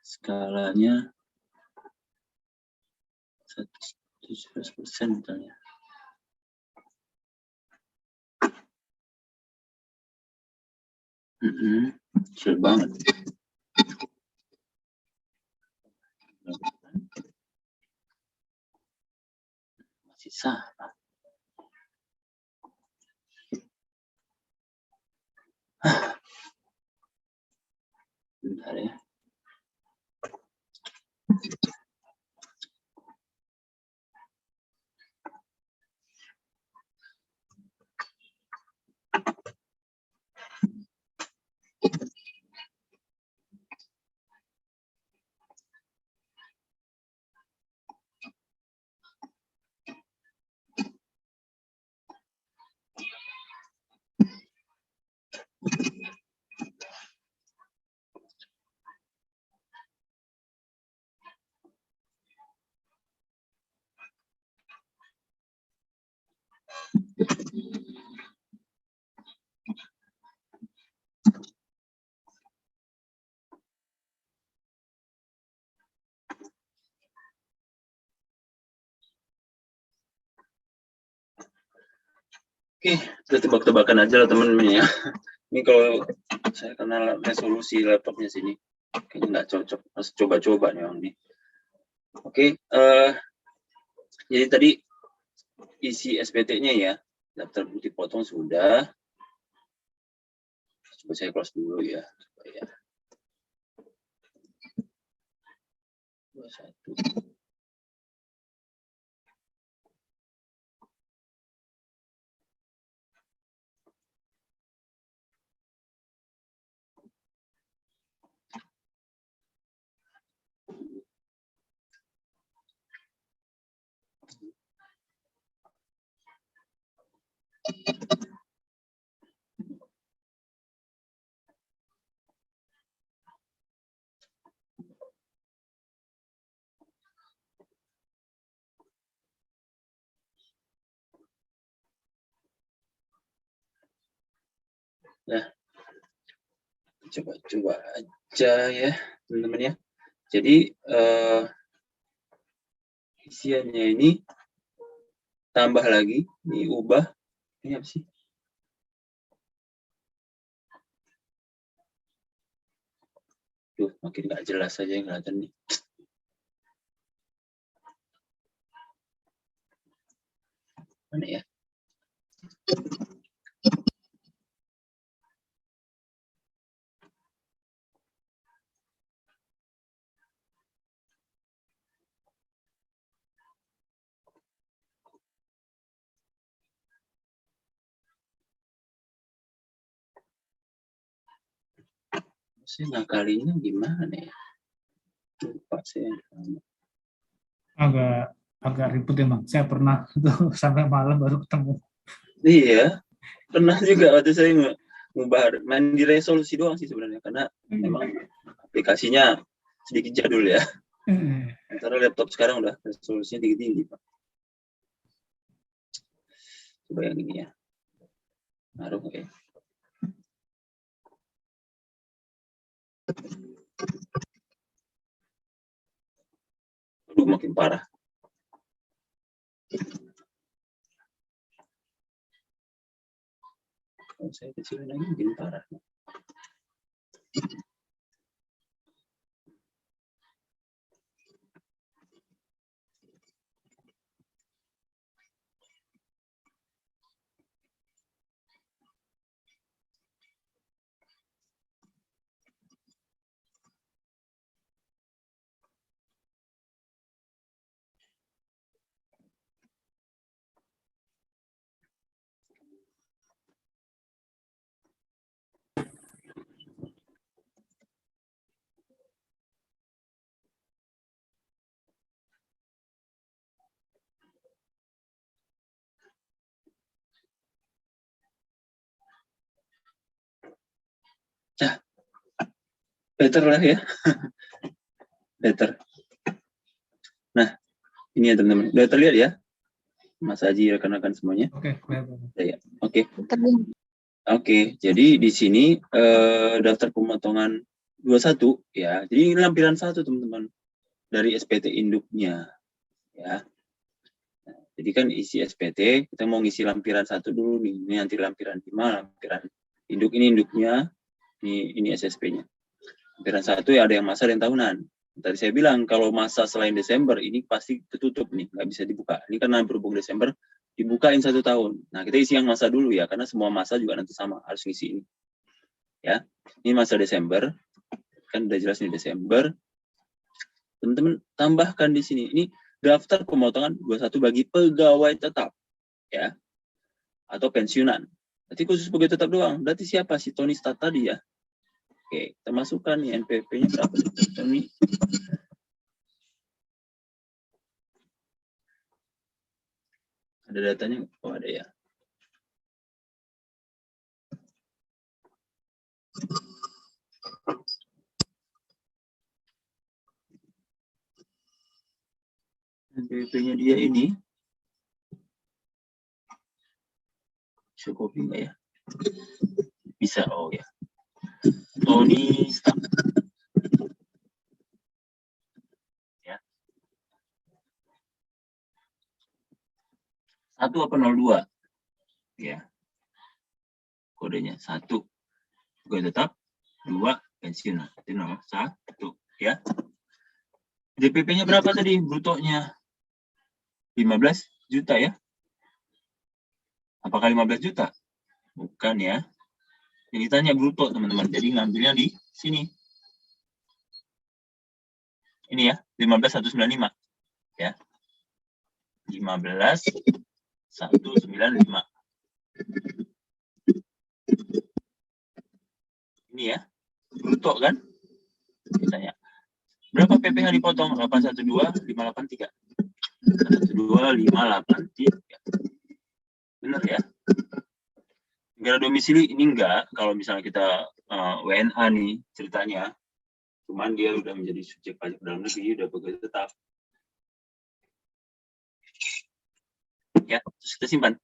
Skalanya 17% misalnya. Kecil banget. Masih sama. Bentar ya. Oke, kita tebak-tebakan aja lah teman-teman ya. Ini kalau saya kenal resolusi laptopnya sini, kayaknya nggak cocok. Harus coba-coba nih orang ini. Oke, jadi tadi isi SPT-nya ya, daftar bukti potong sudah. Coba saya close dulu ya, supaya 21. Nah, coba-coba aja ya teman-teman ya. Jadi isiannya ini tambah lagi, ini ubah, ini apa sih? Duh, makin nggak jelas aja yang kelihatan nih. Mana ya? Saya ngakalinya gimana ya? Lupa saya. Agak ribut emang. Saya pernah tuh sampai malam baru ketemu. Iya, pernah juga waktu saya ngebahar main di resolusi doang sih sebenarnya, karena memang aplikasinya sedikit jadul ya. Antara laptop sekarang udah resolusinya tinggi-tinggi, Pak. Coba yang ini ya. Naruh ya. Aduh, makin parah. Kalau saya kecilin lagi makin parah. Nah, better lah ya. Better. Nah, ini ya teman-teman. Udah terlihat ya? Mas Haji, rekan-rekan semuanya. Oke. Ya, oke. Oke, jadi di sini daftar pemotongan 21 ya. Jadi ini lampiran 1 teman-teman dari SPT induknya ya. Nah, jadi kan isi SPT, kita mau ngisi lampiran 1 dulu nih. Ini nanti lampiran 5, lampiran induk ini induknya. Ini SSP-nya. Lampiran 1 ya ada yang masa dan tahunan. Tadi saya bilang kalau masa selain Desember ini pasti tertutup nih, nggak bisa dibuka. Ini karena berhubung Desember dibukain 1 tahun. Nah, kita isi yang masa dulu ya, karena semua masa juga nanti sama, harus ngisi ini. Ya, ini masa Desember, kan udah jelas nih Desember. Teman-teman tambahkan di sini, ini daftar pemotongan 21 bagi pegawai tetap, ya, atau pensiunan. Berarti khusus pegawai tetap doang. Berarti siapa si Tony Stat tadi ya? Oke, kita masukkan nih NPWP-nya berapa nih Tony? Ada datanya? Oh, ada ya. NPWP-nya dia ini. Bisa copy nggak ya? Bisa, oh ya. Tony Stat. Ya. 1 apa 02? Ya. Kodenya 1 pegawai tetap, 2 pensiunan. Itu nomor 1 ya. DPP-nya berapa tadi brutonya? 15 juta ya? Apakah 15 juta? Bukan ya. Jadi tanya bruto teman-teman. Jadi ngambilnya di sini. Ini ya, 15.195 ya. 15.195. Ini ya, bruto kan? Ditanya. Berapa PPh dipotong? 812.583. 812.583. Benar ya? Negara domisili ini enggak. Kalau misalnya kita WNA nih ceritanya. Cuman dia udah menjadi subjek pajak dalam negeri, udah pegawai tetap. Ya, terus kita simpan.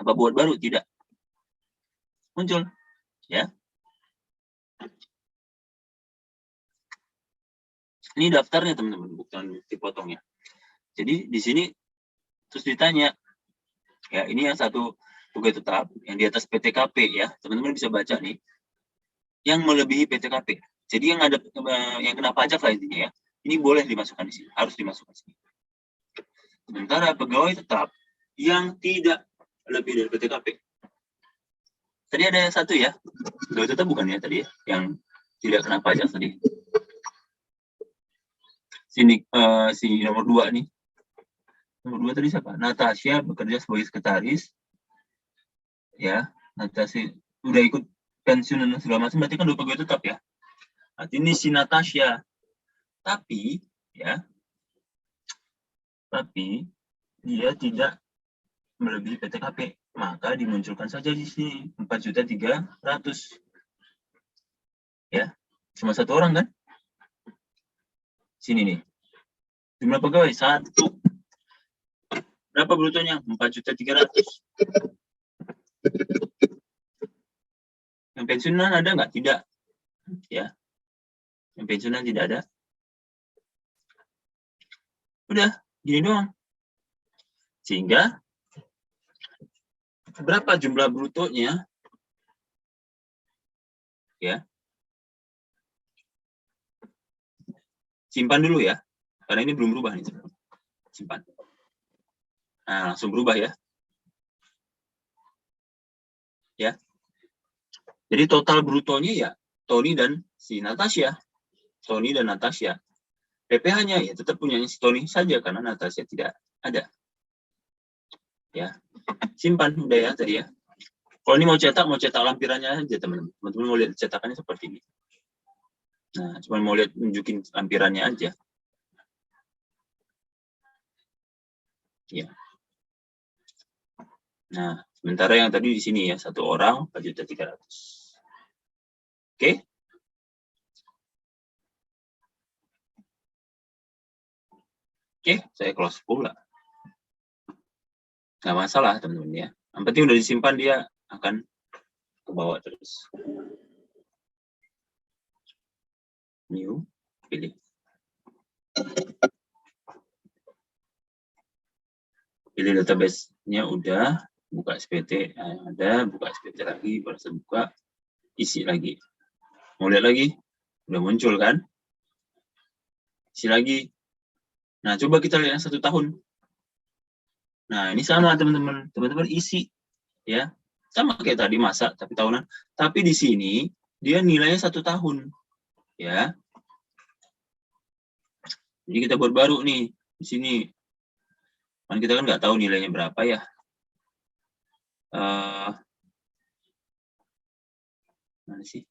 Apa buat baru? Tidak. Muncul. Ya. Ini daftarnya teman-teman, bukan bukti potongnya. Jadi di sini terus ditanya, ya ini yang 1 pegawai tetap yang di atas PTKP ya, teman-teman bisa baca nih. yang melebihi PTKP. Jadi yang ada yang kena pajak lah intinya ya. Ini boleh dimasukkan di sini, harus dimasukkan di sini. Sementara pegawai tetap yang tidak lebih dari PTKP. Tadi ada satu ya, pegawai tetap bukan ya tadi ya, yang tidak kena pajak tadi. Sini si nomor 2 nih. Nomor 2 tadi siapa? Natasha bekerja sebagai sekretaris. Ya, Natasha udah ikut pensiun dan segala macam, berarti kan udah pegawai tetap ya. Artinya ini si Natasha. Tapi ya, tapi dia tidak melebihi PTKP, maka dimunculkan saja di sini 4.300.000. Ya, cuma satu orang kan? Sini nih. Jumlah pegawai 1. Berapa brutonya? 4.300.000. Yang pensiunan ada nggak? Tidak. Ya. Yang pensiunan tidak ada. Udah, gini doang. Sehingga berapa jumlah brutonya? Ya. Simpan dulu ya. Karena ini belum berubah nih. Simpan. Nah, langsung berubah ya. Ya. Jadi total brutonya ya Tony dan si Natasha. Tony dan Natasha. PPh-nya ya tetap punya si Tony saja karena Natasha tidak ada. Ya. Simpan udah ya tadi ya. Kalau ini mau cetak lampirannya aja teman-teman. Teman-teman mau lihat cetakannya seperti ini. Nah, cuma mau lihat nunjukin lampirannya aja. Ya. Nah, sementara yang tadi di sini ya, 1 orang 4.300.000. Oke? Oke, saya close pula. Nggak masalah teman-teman ya. Yang penting udah disimpan, dia akan ke bawah terus. New, pilih. Pilih database-nya udah, buka SPT ada, buka SPT lagi, baru buka, isi lagi. Mau lihat lagi? Udah muncul kan? Isi lagi. Nah, coba kita lihat yang 1 tahun. Nah, ini sama teman-teman. Teman-teman isi ya. Sama kayak tadi masa tapi tahunan. Tapi di sini dia nilainya 1 tahun. Ya. Jadi kita buat baru nih di sini. Kan kita kan nggak tahu nilainya berapa ya. Mana sih?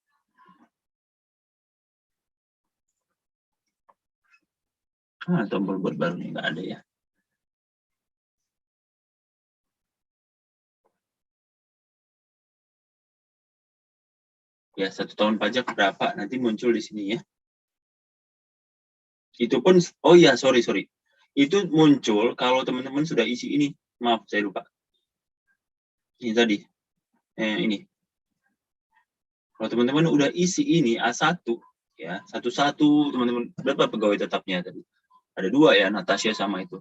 Tombol buat baru nih nggak ada ya. Ya, 1 tahun pajak berapa nanti muncul di sini ya. Itu pun, oh ya sorry. Itu muncul kalau teman-teman sudah isi ini. Maaf, saya lupa. Ini tadi. Ini. Kalau teman-teman udah isi ini A1 ya, satu-satu teman-teman, berapa pegawai tetapnya tadi? Ada 2 ya, Natasha sama itu.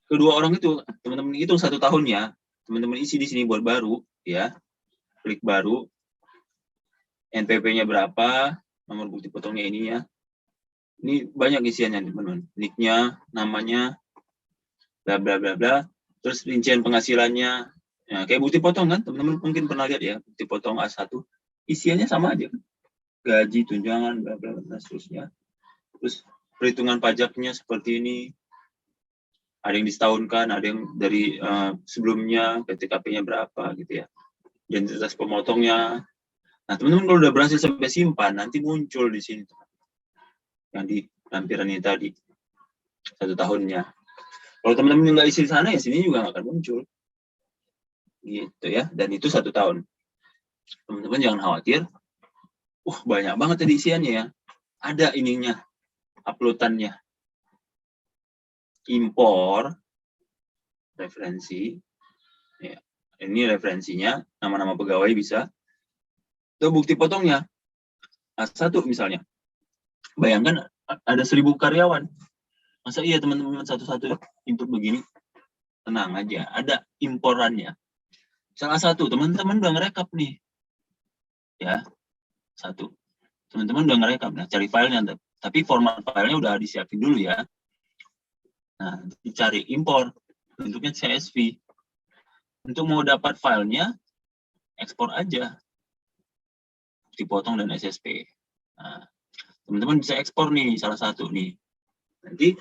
Kedua orang itu teman-teman hitung 1 tahunnya, teman-teman isi di sini buat baru ya. Klik baru. NPP-nya berapa? Nomor bukti potongnya ini ya. Ini banyak isiannya teman-teman. Nick-nya, namanya, bla bla bla bla. Terus rincian penghasilannya. Ya, kayak bukti potong kan? Teman-teman mungkin pernah lihat ya, bukti potong A1. Isiannya sama aja kan? Gaji, tunjangan, bla bla bla seterusnya. Terus perhitungan pajaknya seperti ini. Ada yang disetahunkan, ada yang dari sebelumnya, PTKP-nya berapa gitu ya. Identitas pemotongnya. Nah, teman-teman kalau udah berhasil sampai simpan, nanti muncul di sini. Yang di lampiran ini tadi. 1 tahunnya. Kalau teman-teman nggak isi di sana, ya sini juga nggak akan muncul. Gitu ya. Dan itu 1 tahun. Teman-teman jangan khawatir. Banyak banget tadi isiannya ya. Ada ininya. Uploadannya. Impor. Referensi. Ya. Ini referensinya. Nama-nama pegawai bisa. Itu bukti potongnya. A1 misalnya. Bayangkan ada 1.000 karyawan. Masa iya teman-teman satu-satu input begini? Tenang aja. Ada imporannya. Salah satu, teman-teman udah ngerekap nih. Ya. 1. teman-teman udah ngerekap, nah cari filenya, tapi format filenya udah disiapin dulu ya. Nah, dicari impor, bentuknya CSV. Untuk mau dapat filenya, ekspor aja, dipotong dan SSP. Nah, teman-teman bisa ekspor nih, salah satu nih. Nanti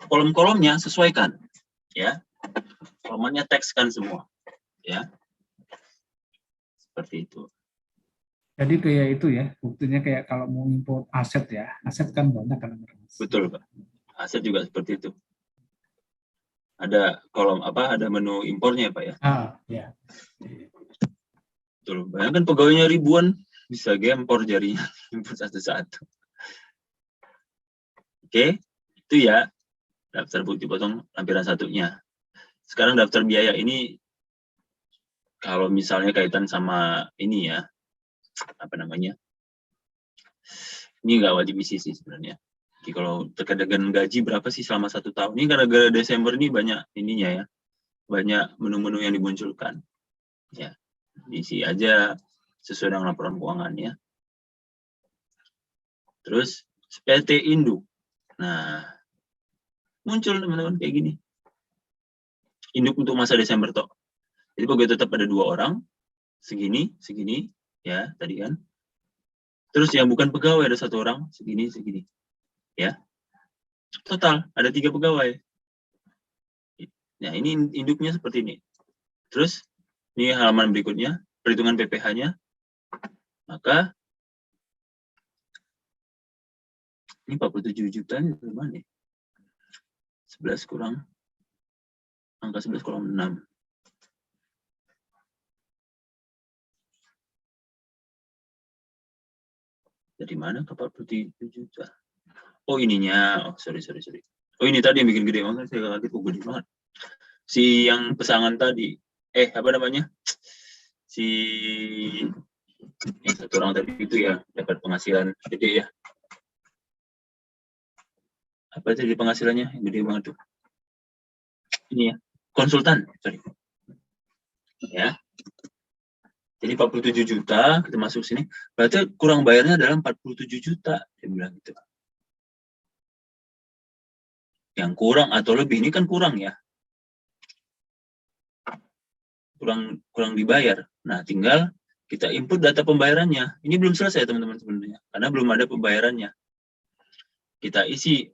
kolom-kolomnya sesuaikan, ya. Formatnya tekskan semua, ya. Seperti itu. Jadi kayak itu ya, buktinya kayak kalau mau import aset ya, aset kan banyak kan. Betul, Pak. Aset juga seperti itu. Ada kolom ada menu impornya, Pak ya. Ya. Betul. Bayangkan pegawainya ribuan, bisa gempor jarinya, import satu-satu. Oke, itu ya daftar bukti potong lampiran satunya. Sekarang daftar biaya ini, kalau misalnya kaitan sama ini ya, ini nggak wajib isi sih sebenarnya. Jadi kalau terkait dengan gaji berapa sih selama 1 tahun? Ini gara-gara Desember ini banyak ininya ya, banyak menu-menu yang dimunculkan. Ya, diisi aja sesuai dengan laporan keuangannya. Terus PT induk. Nah, muncul teman-teman kayak gini. Induk untuk masa Desember toh. Jadi pegawai tetap ada 2 orang, segini, ya tadi kan. Terus yang bukan pegawai ada 1 orang, segini, ya. Total ada 3 pegawai. Nah ini induknya seperti ini. Terus ini halaman berikutnya, perhitungan PPh-nya. Maka ini 47 juta ini dari mana nih? 11 kurang, angka 11 kurang 6. Dari mana ke 47 juta? Oh ininya, sorry. Oh ini tadi yang bikin gede banget, saya kaget, gede banget. Si yang pesangan tadi, si yang 1 orang tadi itu ya, dapat penghasilan gede ya. Apa tadi penghasilannya? Yang gede banget tuh. Ini ya, konsultan, sorry. Ya. Jadi 47 juta, kita masuk sini. Berarti kurang bayarnya adalah 47 juta. Dia bilang gitu. Yang kurang atau lebih, ini kan kurang ya. Kurang dibayar. Nah, tinggal kita input data pembayarannya. Ini belum selesai teman-teman sebenarnya. Karena belum ada pembayarannya. Kita isi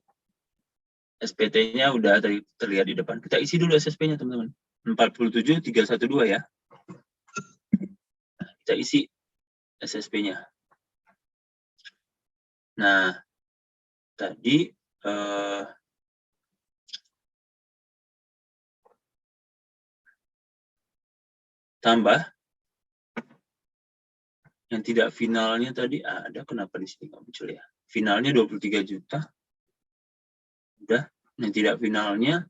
SPT-nya udah terlihat di depan. Kita isi dulu SSP-nya teman-teman. 47.312 ya. Kita isi SSP-nya. Nah, tadi tambah yang tidak finalnya tadi ada, kenapa di sini nggak muncul ya? Finalnya 23 juta. Udah, yang tidak finalnya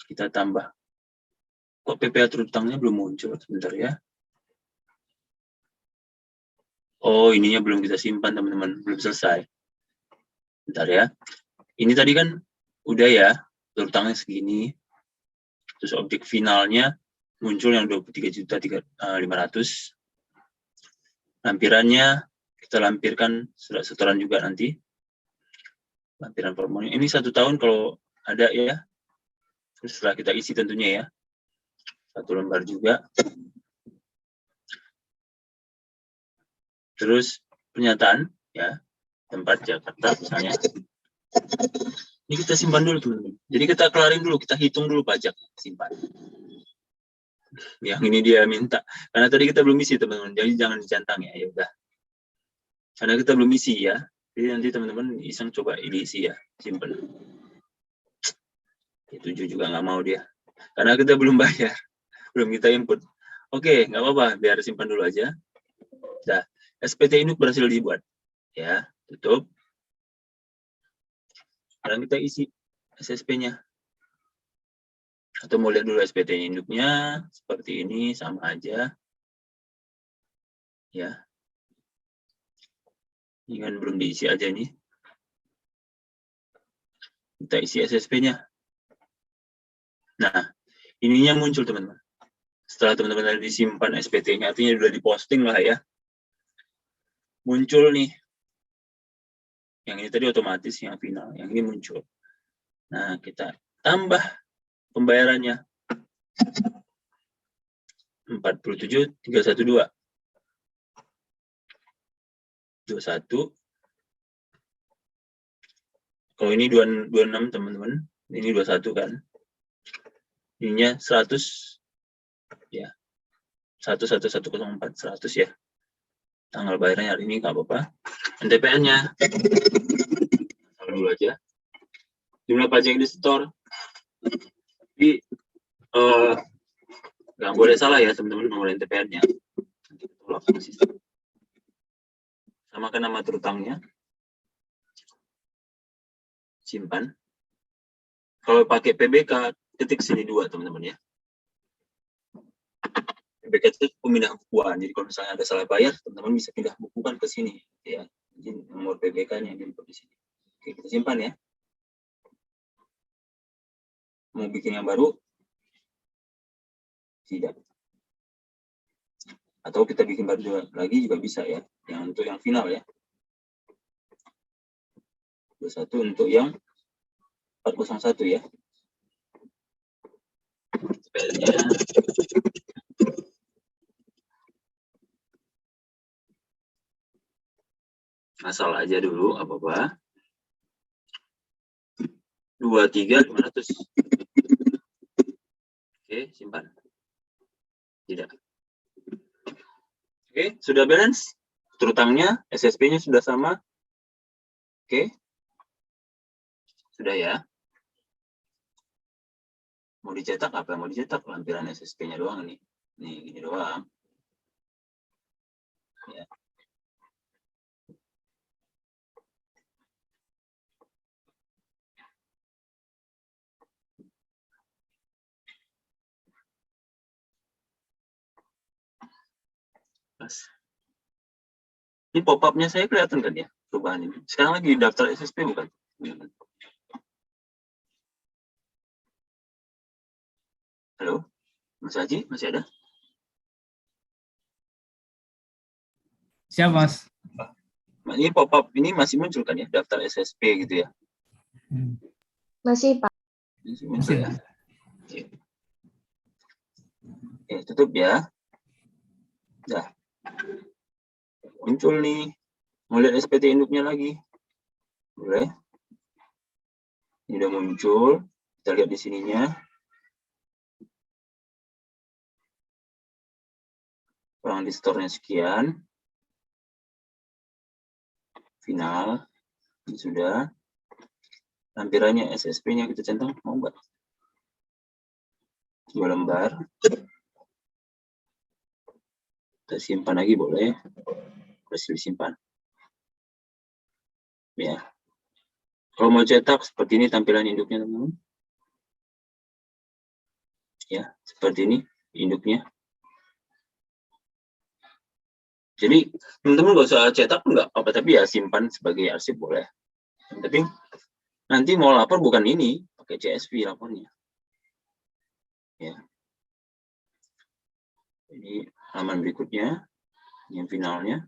kita tambah. Kok PPh terutangnya belum muncul? Sebentar ya. Oh, ininya belum kita simpan teman-teman, belum selesai. Bentar ya. Ini tadi kan udah ya, terutangnya segini. Terus objek finalnya muncul yang 23.500. Lampirannya kita lampirkan surat setoran juga nanti. Lampiran formulir. Ini 1 tahun kalau ada ya. Terus setelah kita isi tentunya ya. 1 lembar juga. Terus pernyataan ya, tempat Jakarta misalnya. Ini kita simpan dulu teman-teman. Jadi kita kelarin dulu, kita hitung dulu pajak, simpan. Yang ini dia minta. Karena tadi kita belum isi teman-teman, jadi jangan dicantang ya, ya udah. Karena kita belum isi ya. Jadi nanti teman-teman iseng coba isi ya, simpan. 7 juga nggak mau dia. Karena kita belum bayar, belum kita input. Oke, nggak apa-apa, biar simpan dulu aja. Nah, SPT induk berhasil dibuat. Ya, tutup. Sekarang kita isi SSP-nya. Atau mau lihat dulu SPT induknya, seperti ini, sama aja. Ya. Ini kan belum diisi aja nih. Kita isi SSP-nya. Nah, ininya muncul teman-teman. Setelah teman-teman tadi disimpan SPT-nya, artinya sudah diposting lah ya. muncul nih. Yang ini tadi otomatis, yang final. Yang ini muncul. Nah, kita tambah pembayarannya. 47.312. 21. Kalau ini 26 teman-teman. Ini 21 kan. Ininya 100. Ya. 11104 100 ya. Tanggal bayarnya hari ini nggak apa-apa. NTPN-nya taruh dulu aja. Jumlah pajak yang di store. Jadi nggak boleh salah ya teman-teman nomor NTPN-nya. Nanti kita tolak sama sistem. Samakan nama terutangnya. Simpan. Kalau pakai PBK, ketik sini 2 teman-teman ya. PBK itu pemindah bukuan. Jadi kalau misalnya ada salah bayar, teman-teman bisa pindah bukuan ke sini ya. Jadi nomor PBK-nya di sini. Oke, kita simpan ya. Mau bikin yang baru? Tidak. Atau kita bikin baru lagi juga bisa ya. Yang untuk yang final ya. 21 untuk yang 401 ya. Spellnya asal aja dulu apa-apa. 23.500. Oke, simpan. Tidak. Oke, sudah balance. Terutangnya, SSP-nya sudah sama. Oke. Sudah ya. Mau dicetak apa? Mau dicetak lampiran SSP-nya doang nih. Nih, gini doang. Ya. Pas. Ini pop-up-nya saya kelihatan kan ya? Perubahan ini. Sekarang lagi daftar SSP bukan? Halo? Mas Haji, masih ada? Siap, Mas. Ini pop-up ini masih muncul kan ya? Daftar SSP gitu ya? Masih, Pak. Masih muncul Masih. ya? Oke, tutup ya. Dah. Muncul nih. Mau lihat SPT induknya lagi? Boleh. Ini udah muncul. Kita lihat di sininya. Uang di store-nya sekian. Final. Ini sudah. Lampirannya SSP-nya kita centang. Mau nggak? 2 lembar. Kita simpan lagi boleh. Berhasil disimpan. Ya. Kalau mau cetak seperti ini tampilan induknya teman-teman. Ya, seperti ini induknya. Jadi teman-teman nggak usah cetak nggak apa, tapi ya simpan sebagai arsip boleh. Yang penting nanti mau lapor bukan ini, pakai CSV lapornya. Ya. Ini halaman berikutnya, yang finalnya.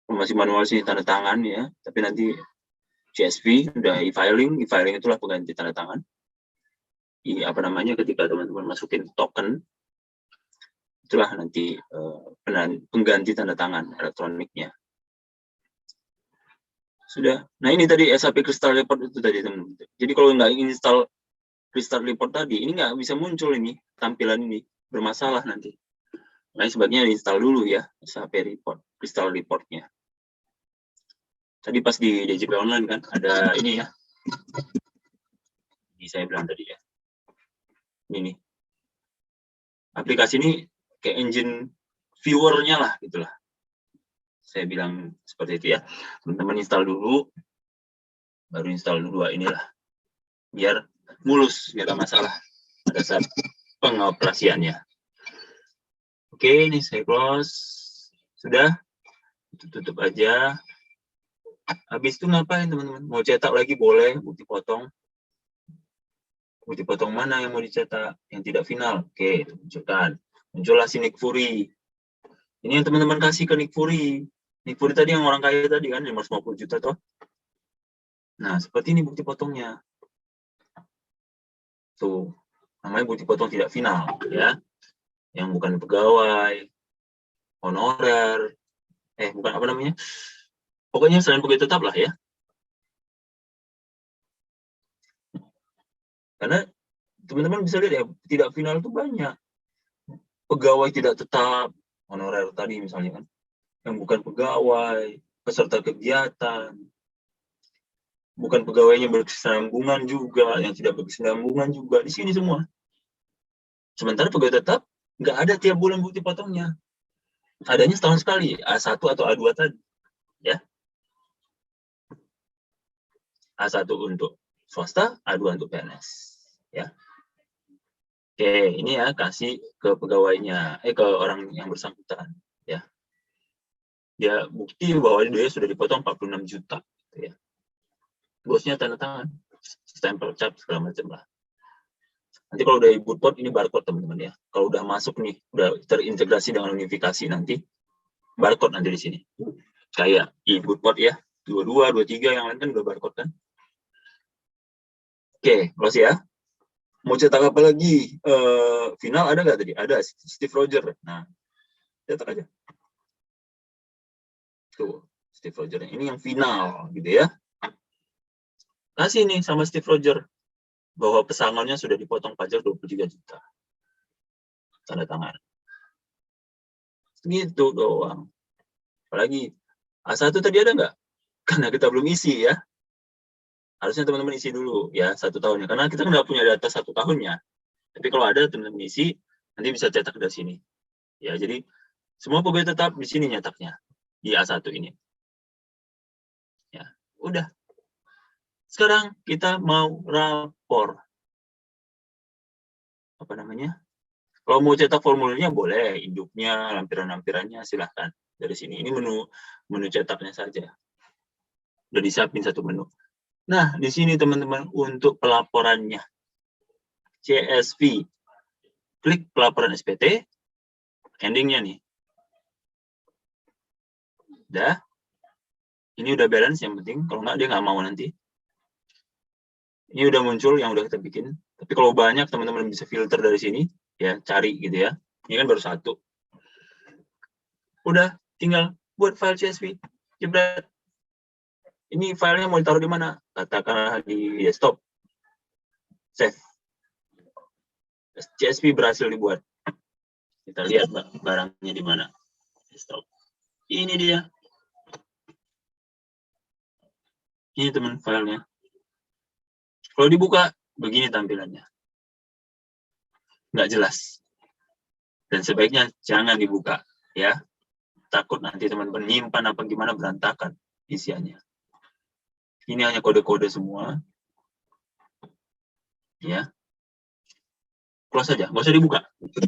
Masih manual sini tanda tangan ya, tapi nanti CSV udah e-filing itulah pengganti tanda tangan. Apa namanya ketika teman-teman masukin token, itulah nanti pengganti tanda tangan elektroniknya. Sudah. Nah ini tadi SAP Crystal Report itu tadi teman-teman. Jadi kalau nggak install Crystal Report tadi, ini nggak bisa muncul ini tampilan ini, bermasalah nanti. Nah sebaiknya install dulu ya SAP Report, Crystal Report-nya. Tadi pas di DJP online kan ada ini ya. Ini saya bilang tadi ya. Ini nih. Aplikasi ini kayak engine viewer-nya lah gitulah. Saya bilang seperti itu ya. Teman-teman install dulu, baru install dulu inilah. Biar mulus, biar gak masalah pada saat pengoperasiannya. Oke, ini saya close. Sudah, tutup aja. Habis itu ngapain teman-teman? Mau cetak lagi boleh, bukti potong. Bukti potong mana yang mau dicetak? Yang tidak final. Oke, tunjukkan. Muncullah Sinik Fury. Ini yang teman-teman kasih ke Nick Fury. Nick Fury tadi yang orang kaya tadi kan, 550 juta toh. Nah, seperti ini bukti potongnya. Tuh, namanya bukti potong tidak final, ya. Yang bukan pegawai, honorer, bukan apa namanya. Pokoknya selain pegawai tetap lah ya. Karena teman-teman bisa lihat ya, tidak final itu banyak. Pegawai tidak tetap, honorer tadi misalnya kan, yang bukan pegawai, peserta kegiatan, bukan pegawainya berkesinambungan juga, yang tidak berkesinambungan juga, di sini semua. Sementara pegawai tetap, nggak ada tiap bulan bukti potongnya. Adanya setahun sekali, A1 atau A2 tadi. Ya. A1 untuk swasta, A2 untuk PNS. Ya. Oke, ini ya kasih ke pegawainya, ke orang yang bersangkutan, ya. Dia bukti bahwa dia sudah dipotong 46 juta, gitu ya. Bosnya tanda tangan, stempel cap segala macam lah. Nanti kalau udah e-bootport ini barcode teman-teman ya. Kalau udah masuk nih, udah terintegrasi dengan unifikasi nanti, barcode nanti di sini. Kayak e-bootport ya, 22, 23 yang lain kan udah barcode kan. Oke, close ya. Mau cetak apa lagi? Final ada nggak tadi? Ada, Steve Rogers. Nah, cetak aja. Tuh, Steve Rogers. Ini yang final, gitu ya. Kasih nih sama Steve Rogers bahwa pesangonnya sudah dipotong pajak 23 juta. Tanda tangan. Segitu doang. Apalagi, A1 tadi ada nggak? Karena kita belum isi ya. Harusnya teman-teman isi dulu ya 1 tahunnya. Karena kita nggak punya data 1 tahunnya. Tapi kalau ada teman-teman isi, nanti bisa cetak dari sini. Ya, jadi semua pegawai tetap di sini nyetaknya di A1 ini. Ya, udah. Sekarang kita mau rapor. Apa namanya? Kalau mau cetak formulirnya boleh, induknya, lampiran-lampirannya silahkan dari sini. Ini menu cetaknya saja. Udah disiapin 1 menu. Nah, di sini teman-teman untuk pelaporannya. CSV. Klik pelaporan SPT. Endingnya nih. Udah. Ini udah balance yang penting. Kalau nggak, dia nggak mau nanti. Ini udah muncul yang udah kita bikin. Tapi kalau banyak, teman-teman bisa filter dari sini. Ya, cari gitu ya. Ini kan baru 1. Udah, tinggal buat file CSV. Jebret. Ini filenya mau ditaruh di mana? Katakanlah di desktop. Save. CSV berhasil dibuat. Kita lihat barangnya di mana. Desktop. Ini dia. Ini teman filenya. Kalau dibuka, begini tampilannya. Nggak jelas. Dan sebaiknya jangan dibuka. Ya. Takut nanti teman-teman nyimpan apa gimana berantakan isiannya. Ini hanya kode-kode semua. Ya. Close aja, nggak usah dibuka.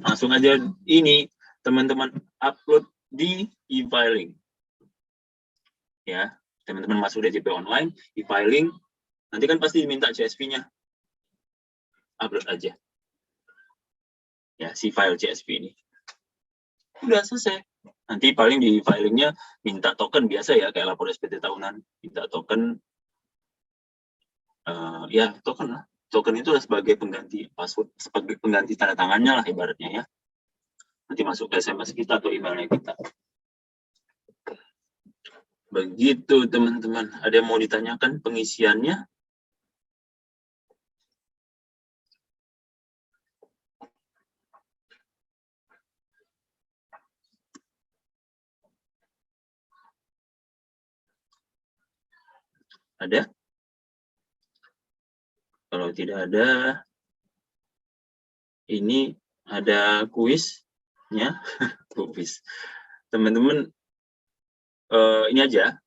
Langsung aja ini teman-teman upload di e-filing. Ya, teman-teman masuk DJP online, e-filing, nanti kan pasti diminta CSV-nya. Upload aja. Ya, si file CSV ini. Udah selesai. Nanti paling di filingnya minta token biasa ya, kayak lapor SPT tahunan, minta token. Ya, token lah. Token itu sebagai pengganti password, sebagai pengganti tanda tangannya lah ibaratnya ya. Nanti masuk ke SMS kita atau emailnya kita. Begitu teman-teman. Ada yang mau ditanyakan pengisiannya? Ada? Kalau tidak ada, ini ada kuisnya. Kuis. Teman-teman, ini aja.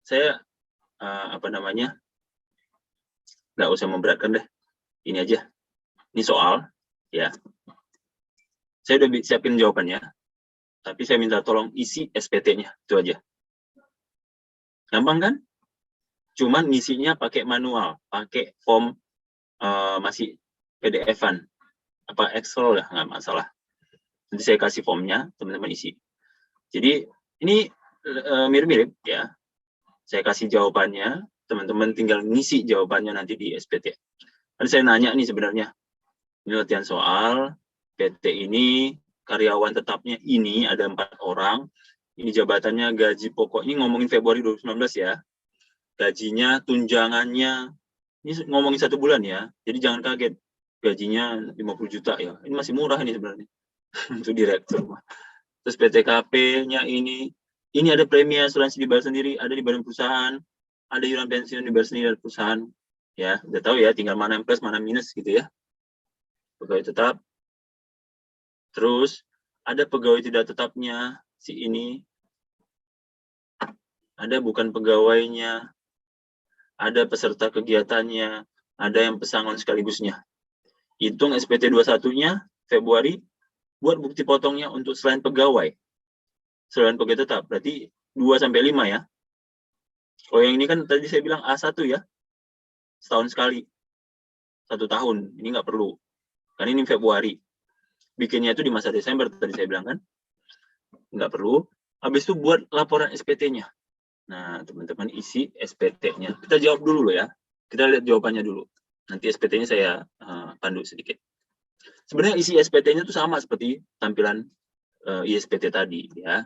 Saya, nggak usah memberatkan deh. Ini aja. Ini soal, ya. Saya udah siapin jawabannya. Tapi saya minta tolong isi SPT-nya. Itu aja. Gampang kan? Cuman ngisinya pakai manual, pakai form masih PDF-an, apa Excel lah, nggak masalah. Nanti saya kasih formnya, teman-teman isi. Jadi ini mirip-mirip ya. Saya kasih jawabannya, teman-teman tinggal ngisi jawabannya nanti di SPT. Kan saya nanya nih sebenarnya, ini latihan soal, PT ini karyawan tetapnya ini ada 4 orang, ini jabatannya gaji pokok, ini ngomongin Februari 2019 ya, gajinya, tunjangannya, ini ngomongin 1 bulan ya, jadi jangan kaget, gajinya 50 juta ya, ini masih murah ini sebenarnya, untuk direktur. Terus PTKP-nya ini ada premi asuransi dibayar sendiri, ada di badan perusahaan, ada iuran pensiun dibayar sendiri dari perusahaan, ya, udah tahu ya, tinggal mana yang plus, mana minus gitu ya. Pegawai tetap. Terus ada pegawai tidak tetapnya si ini, ada bukan pegawainya, ada peserta kegiatannya, ada yang pesangon sekaligusnya. Hitung SPT 21-nya Februari, buat bukti potongnya untuk selain pegawai. Selain pegawai tetap, berarti 2-5 ya. Oh yang ini kan tadi saya bilang A1 ya, setahun sekali, 1 tahun, ini nggak perlu. Kan ini Februari. Bikinnya itu di masa Desember, tadi saya bilang kan. Nggak perlu. Habis itu buat laporan SPT-nya. Nah, teman-teman isi SPT-nya. Kita jawab dulu loh ya. Kita lihat jawabannya dulu. Nanti SPT-nya saya pandu sedikit. Sebenarnya isi SPT-nya itu sama seperti tampilan ISPT tadi ya.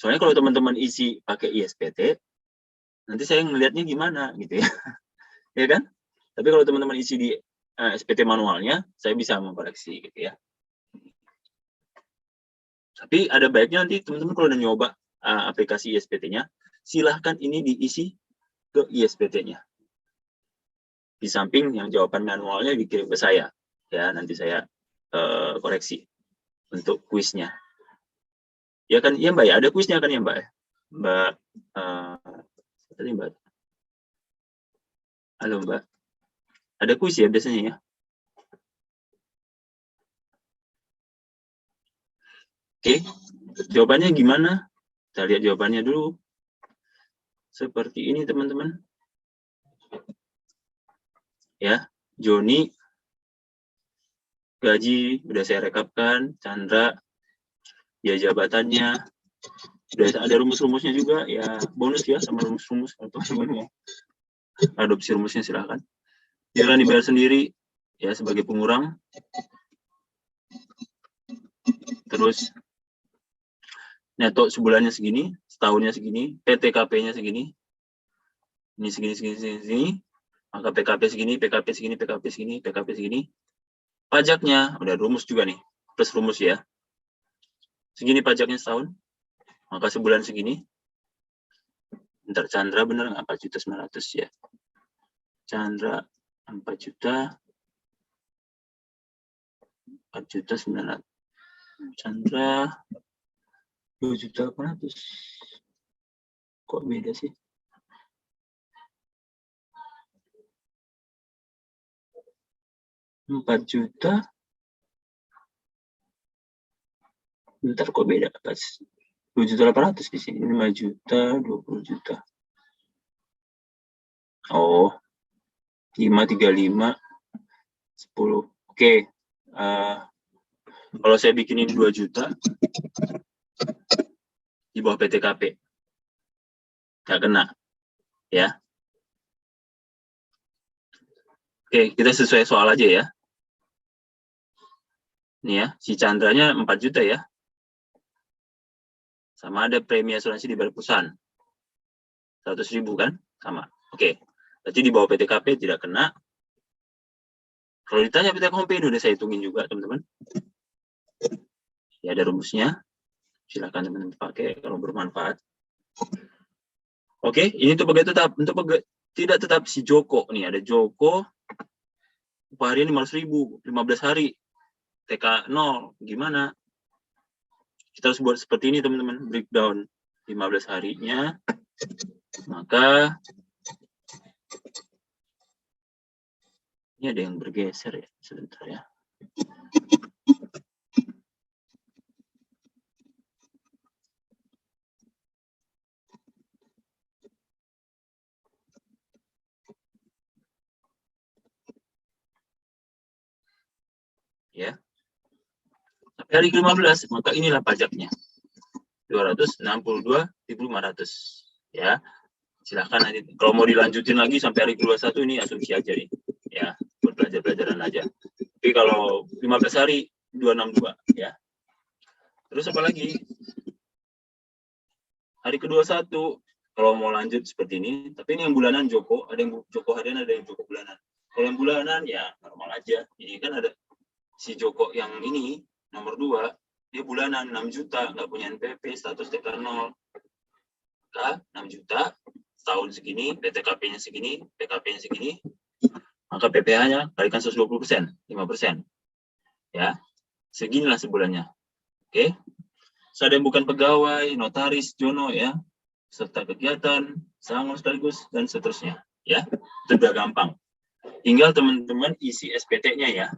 Soalnya kalau teman-teman isi pakai ISPT, nanti saya ngelihatnya gimana gitu ya. Ya kan? Tapi kalau teman-teman isi di SPT manualnya, saya bisa mengkoreksi gitu ya. Tapi ada baiknya nanti teman-teman kalau udah nyoba aplikasi ISPT-nya, silahkan ini diisi ke ISPT-nya. Di samping yang jawaban manualnya dikirim ke saya. Ya, nanti saya koreksi untuk kuisnya. Ya kan, ya Mbak ya, ada kuisnya kan ya Mbak? Mbak, tadi Mbak. Halo Mbak. Ada kuis ya biasanya ya? Oke, jawabannya gimana? Kita lihat jawabannya dulu. Seperti ini teman-teman. Ya, Joni, gaji udah saya rekapkan, Chandra, ya jabatannya, udah ada rumus-rumusnya juga, ya bonus ya sama rumus-rumus kalau teman-teman mau adopsi rumusnya silahkan. Iuran dibayar sendiri, ya sebagai pengurang. Terus neto sebulannya segini, setahunnya segini, PTKP-nya segini, ini segini, maka PKP segini, PKP segini, PKP segini, PKP segini. Pajaknya, udah rumus juga nih, plus rumus ya. Segini pajaknya setahun, maka sebulan segini. Bentar, Chandra bener nggak? 4.900.000 ya. Chandra 4.900.000. Chandra 2.800.000. Kok beda sih? Rp4.000.000. Bentar kok beda? 2.800.000 di sini. 5.000.000, 20.000.000. Oh, 535, 10. Oke. Kalau saya bikinin 2 juta di bawah PTKP, nggak kena, ya. Oke, kita sesuai soal aja ya. Ini ya, si Chandranya 4 juta ya. Sama ada premi asuransi di perusahaan. 100.000 kan? Sama. Oke. Berarti di bawah PTKP tidak kena. Kalau ditanya PTKP udah saya hitungin juga, teman-teman. Ya, ada rumusnya. Silakan teman-teman pakai kalau bermanfaat. Oke, ini untuk pegawai tetap. Untuk pegawai tidak tetap si Joko. Nih, ada Joko. Upah harian 500.000, 15 hari. TK 0. Gimana? Kita harus buat seperti ini, teman-teman. Breakdown 15 harinya. Maka ini ada yang bergeser ya. Sebentar ya. hari ke-15, maka inilah pajaknya. 262.500. Ya. Silahkan nanti kalau mau dilanjutin lagi sampai hari ke-21 ini asumsi aja nih. Ya, buat belajar-belajaran aja. Tapi kalau 15 hari 262 ya. Terus apa lagi? Hari ke-21 kalau mau lanjut seperti ini, tapi ini yang bulanan Joko, ada yang Joko harian, ada yang Joko bulanan. Kalau yang bulanan ya normal aja. Ini kan ada si Joko yang ini nomor 2, dia bulanan 6 juta, nggak punya NPP, status TK 0. 6 juta, tahun segini, PTKP-nya segini, PKP-nya segini, maka PPh-nya kalikan 120%, 5%. Ya, seginilah sebulannya. Oke. Ada yang bukan pegawai, notaris, jono ya, serta kegiatan, sangon sekaligus, dan seterusnya. Ya, itu udah gampang. Tinggal teman-teman isi SPT-nya ya.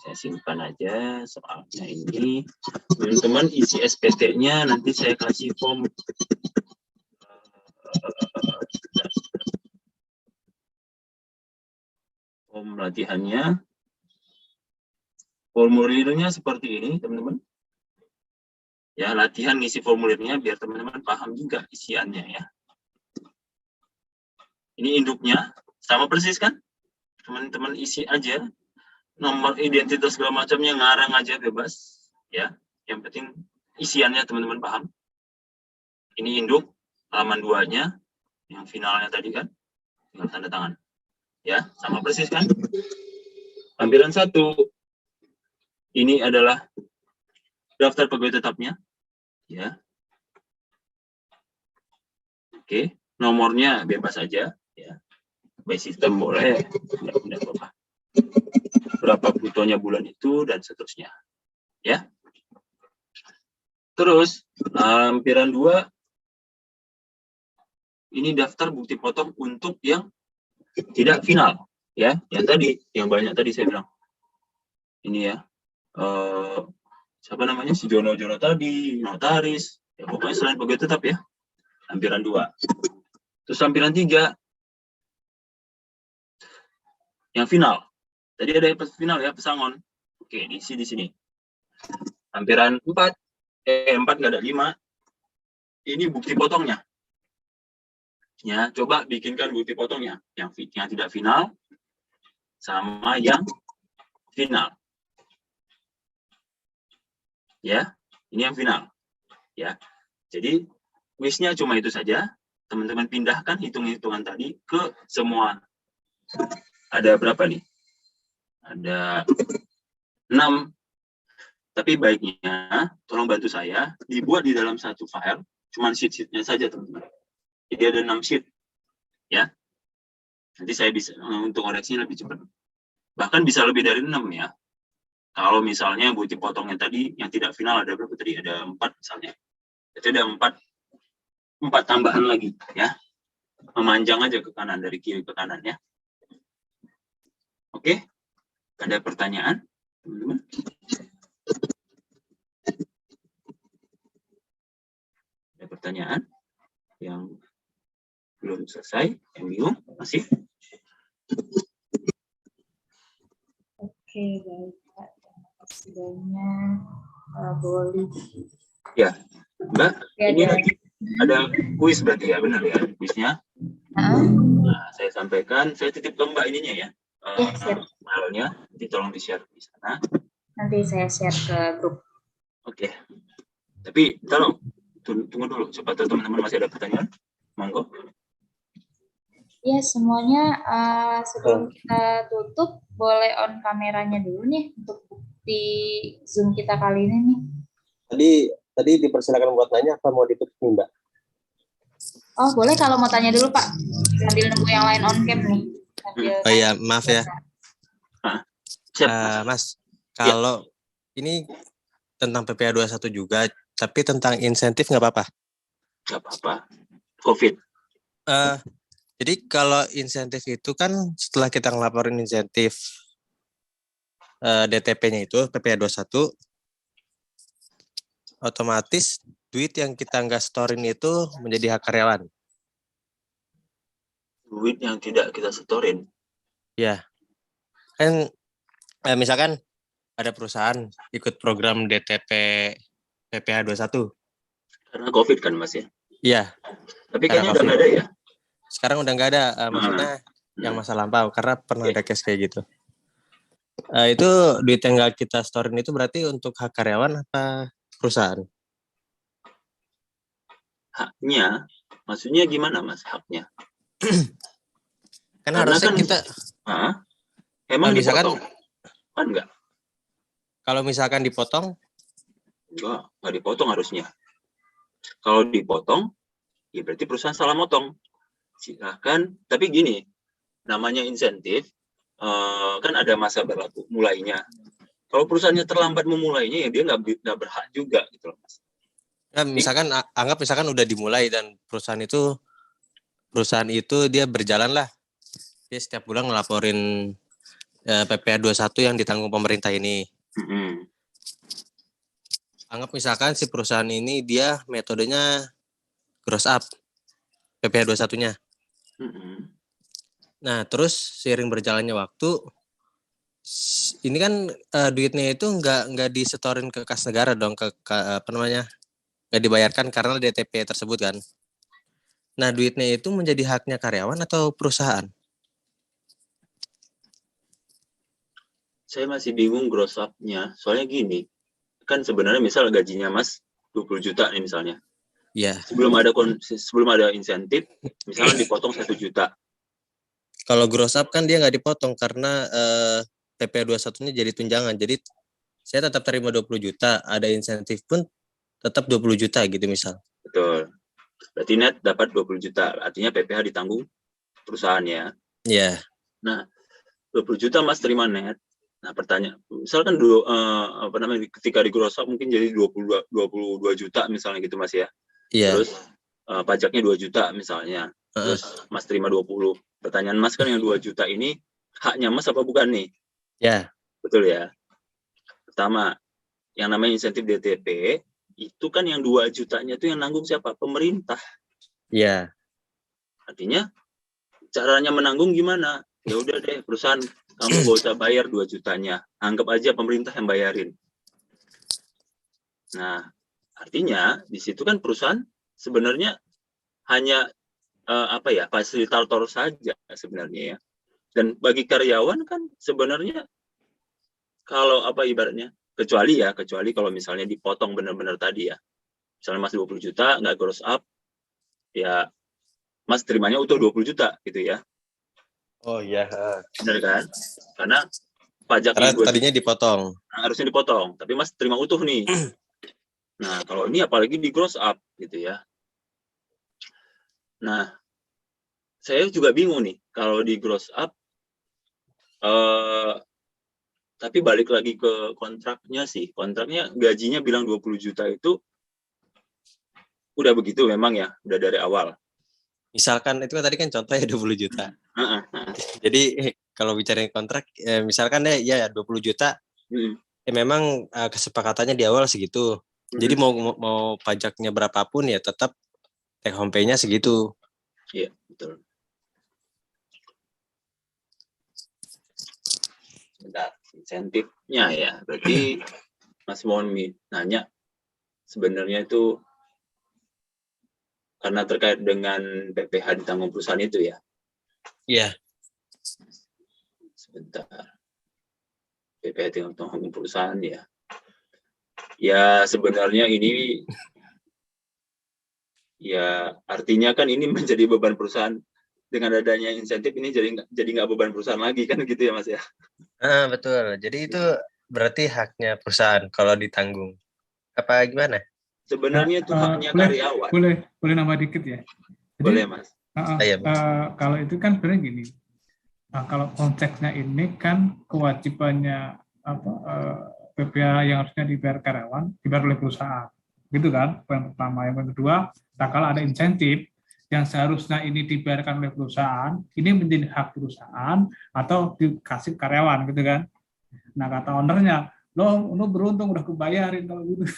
Saya simpan aja soalnya ini. Teman-teman isi SPT-nya, nanti saya kasih form. Form latihannya. Formulirnya seperti ini, teman-teman. Ya, latihan ngisi formulirnya biar teman-teman paham juga isiannya ya. Ini induknya, sama persis kan? Teman-teman isi aja. Nomor identitas segala macamnya ngarang aja bebas ya, yang penting isiannya teman-teman paham. Ini induk halaman 2-nya yang finalnya tadi kan, tinggal tanda tangan ya, sama persis kan. Lampiran 1 ini adalah daftar pegawai tetapnya ya. Oke, nomornya bebas aja ya, by sistem boleh, tidak apa-apa. Berapa brutonya bulan itu dan seterusnya ya. Terus lampiran 2 ini daftar bukti potong untuk yang tidak final ya, yang tadi yang banyak tadi saya bilang ini ya, siapa namanya, si Jono tadi, notaris ya, pokoknya selain pegawai tetap ya. Lampiran 2. Terus lampiran 3 yang final. Tadi ada yang final ya, pesangon. Oke, diisi di sini. Lampiran 4 nggak ada 5. Ini bukti potongnya. Ya, coba bikinkan bukti potongnya. Yang tidak final sama yang final. Ya, ini yang final. Ya. Jadi kuisnya cuma itu saja. Teman-teman pindahkan hitung-hitungan tadi ke semua. Ada berapa nih? Ada 6. Tapi baiknya, tolong bantu saya, dibuat di dalam satu file, cuma sheet-sheetnya saja, teman-teman. Jadi ada 6 sheet. Ya. Nanti saya bisa, untuk koreksinya lebih cepat. Bahkan bisa lebih dari 6 ya. Kalau misalnya bukti potongnya tadi, yang tidak final ada berapa tadi? Ada 4 misalnya. Itu ada 4 tambahan lagi. Ya. Memanjang aja ke kanan, dari kiri ke kanan ya. Oke. Ada pertanyaan, teman-teman? Ada pertanyaan yang belum selesai, yang bingung masih? Oke, baik Pak. Terima kasih banyak. Boleh. Ya, Mbak, Ya, ini nanti ada kuis berarti ya, benar ya, kuisnya. Nah, saya sampaikan, saya titip ke Mbak ininya ya. Ya, siap. Filenya, nanti tolong di-share di sana. Nanti saya share ke grup. Oke. Tapi tolong tunggu dulu, siapa tahu teman-teman masih ada pertanyaan. Monggo. Ya, semuanya sebelum kita tutup, boleh on kameranya dulu nih untuk bukti Zoom kita kali ini nih. Tadi dipersilakan buat nanya apa mau ditutup nih, Mbak? Oh, boleh kalau mau tanya dulu, Pak. Sambil nunggu yang lain on cam nih. Oh iya, maaf ya. Siap. Mas, kalau ini tentang PPh 21 juga, tapi tentang insentif nggak apa-apa? Nggak apa-apa. COVID. Jadi kalau insentif itu kan setelah kita ngelaporin insentif DTP-nya itu, PPh 21, otomatis duit yang kita nggak setorin itu menjadi hak karyawan. Duit yang tidak kita setorin. Ya, kan misalkan ada perusahaan ikut program DTP PPh 21. Karena COVID kan Mas ya. Iya, Tapi Karena kayaknya udah COVID. nggak ada ya. sekarang udah nggak ada, maksudnya yang masa lampau, karena pernah ada case kayak gitu. Itu duit yang nggak kita storein itu berarti untuk hak karyawan apa perusahaan? Haknya, maksudnya gimana Mas haknya? Kan Karena harusnya kan- kita, Emang Nah, misalkan- dipotong? Kan enggak? kalau misalkan dipotong, Enggak dipotong harusnya. Kalau dipotong, ya berarti perusahaan salah motong. Silahkan, tapi gini, namanya insentif, kan ada masa berlaku mulainya. Kalau perusahaannya terlambat memulainya, ya dia nggak berhak juga gitu loh Mas. kan misalkan anggap misalkan udah dimulai dan perusahaan itu dia berjalan lah. Dia setiap bulan ngelaporin PPh 21 yang ditanggung pemerintah ini. Mm-mm. Anggap misalkan si perusahaan ini dia metodenya gross up PPh 21-nya. Mm-mm. Nah, terus seiring berjalannya waktu, ini kan duitnya itu nggak disetorin ke kas negara dong, ke apa namanya, nggak dibayarkan karena DTP tersebut kan. Nah, duitnya itu menjadi haknya karyawan atau perusahaan? Saya masih bingung gross up-nya. Soalnya gini, kan sebenarnya misal gajinya Mas 20 juta nih misalnya. Iya. Sebelum ada insentif, misalnya dipotong 1 juta. Kalau gross up kan dia nggak dipotong karena PPh 21-nya jadi tunjangan. Jadi saya tetap terima 20 juta, ada insentif pun tetap 20 juta gitu misal. Betul. Berarti net dapat 20 juta. Artinya PPh ditanggung perusahaannya. Iya. Nah, 20 juta Mas terima net. Nah, pertanyaan, misalkan ketika di gross up mungkin jadi 22 juta misalnya gitu Mas ya. Iya. Terus pajaknya 2 juta misalnya. Terus Mas terima 20. Pertanyaan Mas kan yang 2 juta ini haknya Mas apa bukan nih? Ya. Betul ya. Pertama, yang namanya insentif DTP itu kan yang 2 jutanya itu yang nanggung siapa? Pemerintah. Iya. Artinya caranya menanggung gimana? Ya udah deh perusahaan kamu gak usah bayar 2 jutanya. Anggap aja pemerintah yang bayarin. Nah, artinya di situ kan perusahaan sebenarnya hanya fasilitator saja sebenarnya ya. Dan bagi karyawan kan sebenarnya kalau ibaratnya kecuali kalau misalnya dipotong benar-benar tadi ya. Misalnya Mas 20 juta nggak gross up, ya Mas terimanya utuh 20 juta gitu ya. Oh iya. Benar kan? Karena pajak Karena tadinya dipotong. harusnya dipotong, tapi Mas terima utuh nih. Nah, kalau ini apalagi di gross up gitu ya. Nah, saya juga bingung nih kalau di gross up, tapi balik lagi ke kontraknya sih. Kontraknya gajinya bilang 20 juta itu udah begitu memang ya, udah dari awal. Misalkan itu kan tadi kan contohnya 20 juta. Jadi kalau bicara kontrak, misalkan ya 20 juta, memang kesepakatannya di awal segitu. Jadi mau pajaknya berapapun ya tetap take home pay-nya segitu. Iya, betul. Bentar, insentifnya ya. Berarti Mas mau nanya sebenarnya itu karena terkait dengan PPh ditanggung perusahaan itu ya. Iya. Sebentar. PPh ditanggung perusahaan ya. Ya sebenarnya ini ya artinya kan ini menjadi beban perusahaan. Dengan adanya insentif ini jadi nggak beban perusahaan lagi kan gitu ya Mas ya. Betul. Jadi itu berarti haknya perusahaan kalau ditanggung. Apa gimana? Sebenarnya itu haknya karyawan. Boleh nambah dikit ya. Jadi, boleh Mas. Kalau itu kan sebenarnya gini. Kalau konteksnya ini kan kewajibannya PPh yang harusnya dibayar karyawan dibayar oleh perusahaan, gitu kan? Yang pertama, yang kedua, kalau ada insentif yang seharusnya ini dibayarkan oleh perusahaan, ini menjadi hak perusahaan atau dikasih karyawan, gitu kan? Nah kata ownernya, lo beruntung udah kebayarin kalau gitu.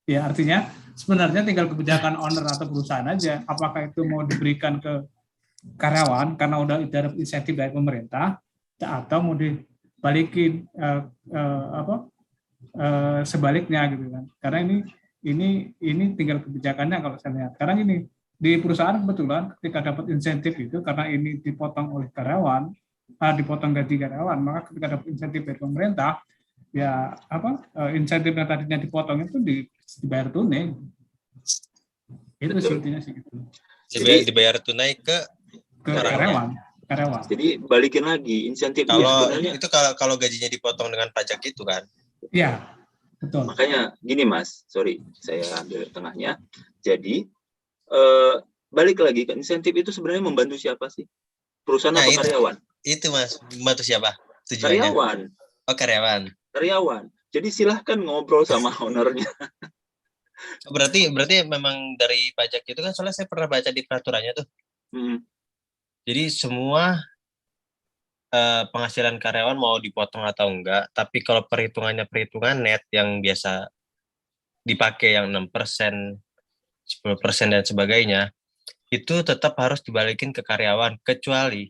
Ya artinya sebenarnya tinggal kebijakan owner atau perusahaan aja, apakah itu mau diberikan ke karyawan karena udah ada insentif dari pemerintah, atau mau balikin sebaliknya gitu kan. Karena ini tinggal kebijakannya kalau saya lihat. Karena ini di perusahaan kebetulan ketika dapat insentif itu karena ini dipotong oleh karyawan, dipotong gaji karyawan, maka ketika dapat insentif dari pemerintah, ya insentif yang tadinya dipotong itu dibayar tunai. Itu sih intinya sih gitu. Jadi dibayar tunai ke karyawan. Jadi balikin lagi insentif kalau sebenarnya. itu kalau gajinya dipotong dengan pajak itu kan. Iya, betul. Makanya gini Mas, sorry saya ambil tengahnya. Jadi balik lagi ke insentif itu sebenarnya membantu siapa sih? Perusahaan atau karyawan? Itu Mas, membantu siapa? Tujuannya? Karyawan. Oh, karyawan. Jadi silahkan ngobrol sama ownernya. Berarti memang dari pajak itu kan, soalnya saya pernah baca di peraturannya tuh. Jadi semua penghasilan karyawan mau dipotong atau enggak, tapi kalau perhitungan net yang biasa dipakai yang 6%, 10% dan sebagainya, itu tetap harus dibalikin ke karyawan, kecuali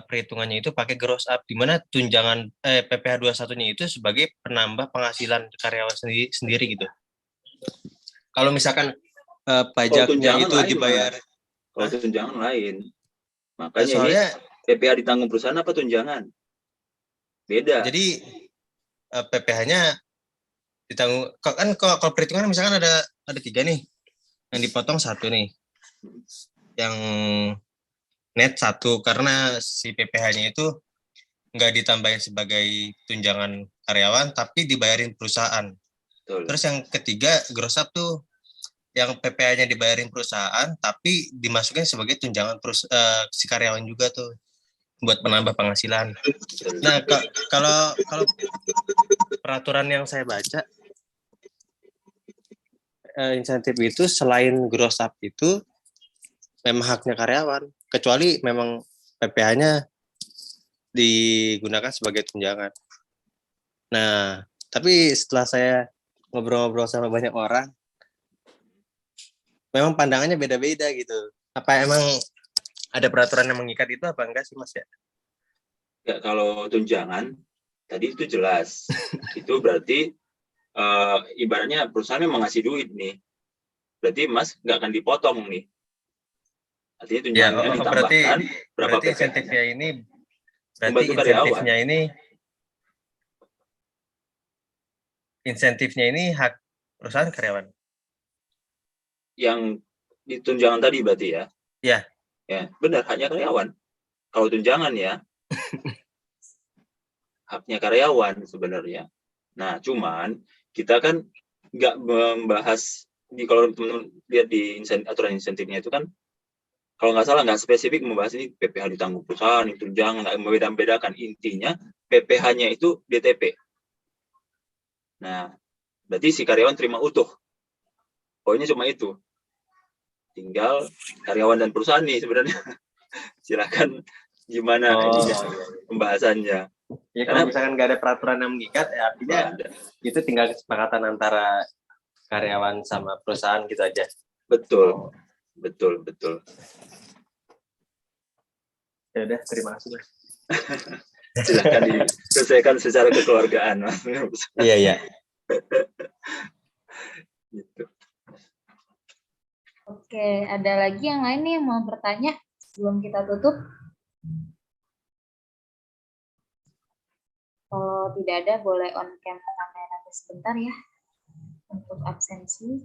perhitungannya itu pakai gross up, di mana tunjangan PPh 21-nya itu sebagai penambah penghasilan karyawan sendiri gitu. Kalau misalkan pajaknya itu dibayar, kalau tunjangan lain. Makanya soalnya ini PPh ditanggung perusahaan apa tunjangan? Beda. Jadi PPh-nya ditanggung, kan kalau perhitungan misalkan ada 3 nih, yang dipotong 1 nih, yang net 1 karena si PPh-nya itu nggak ditambahin sebagai tunjangan karyawan, tapi dibayarin perusahaan. Betul. Terus yang ketiga gross up tuh yang PPh-nya dibayarin perusahaan, tapi dimasukin sebagai tunjangan si karyawan juga tuh buat menambah penghasilan. Nah, kalau peraturan yang saya baca, insentif itu selain gross up itu memang haknya karyawan, kecuali memang PPh-nya digunakan sebagai tunjangan. Nah, tapi setelah saya ngobrol-ngobrol sama banyak orang, memang pandangannya beda-beda gitu. Apa emang ada peraturan yang mengikat itu apa enggak sih Mas ya? Ya, kalau tunjangan tadi itu jelas. Itu berarti ibaratnya perusahaan memang ngasih duit nih. Berarti Mas nggak akan dipotong nih. Artinya tunjangannya ditambahkan berapa berarti insentifnya ini, berarti insentifnya ini hak perusahaan karyawan. Yang di tunjangan tadi berarti ya? Iya. Ya, benar, haknya karyawan. Kalau tunjangan ya, haknya karyawan sebenarnya. Nah, cuman kita kan nggak membahas, kalau teman-teman lihat di aturan insentifnya itu kan, kalau nggak salah nggak spesifik membahas ini PPh ditanggung perusahaan, itu tunjangan, nggak membeda-bedakan. Intinya PPh-nya itu DTP. Nah, berarti si karyawan terima utuh. Poinnya cuma itu. Tinggal karyawan dan perusahaan nih sebenarnya. Silakan gimana pembahasannya. Ya kalau misalkan nggak ada peraturan yang mengikat, ya artinya itu tinggal kesepakatan antara karyawan sama perusahaan gitu aja. Betul. Ya udah, terima kasih Mas. Silakan diselesaikan secara kekeluargaan Mas. Iya. Gitu. Oke, ada lagi yang lain nih yang mau bertanya sebelum kita tutup? Kalau tidak ada, boleh on cam kamera sebentar ya untuk absensi.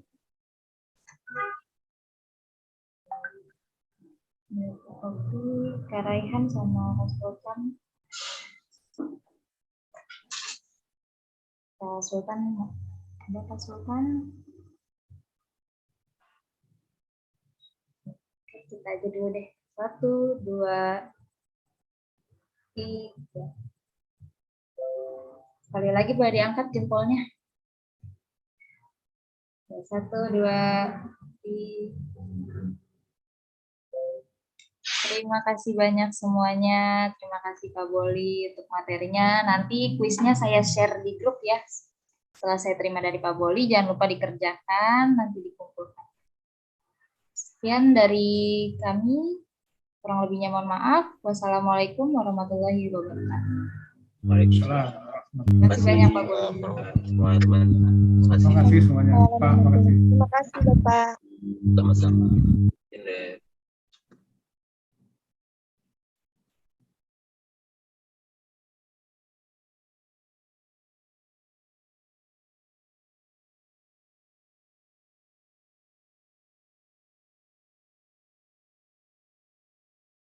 Oke, Kak Raihan sama Mas Sultan. Pak Sultan, ada Pak Sultan? Kita aja dulu deh. 1, 2, 3. Sekali lagi boleh diangkat jempolnya. 1, 2, 3. Terima kasih banyak semuanya. Terima kasih Pak Boli untuk materinya. Nanti kuisnya saya share di grup ya. Setelah saya terima dari Pak Boli, jangan lupa dikerjakan, nanti dikumpulkan. Sekian dari kami. Kurang lebihnya mohon maaf. Wassalamualaikum warahmatullahi wabarakatuh. Waalaikumsalam. Waalaikumsalam. Terima kasih banyak Pak Boli. Semua teman. Terima Terima kasih. kasih semuanya, Pak. Terima kasih. Terima kasih Bapak. Sama-sama.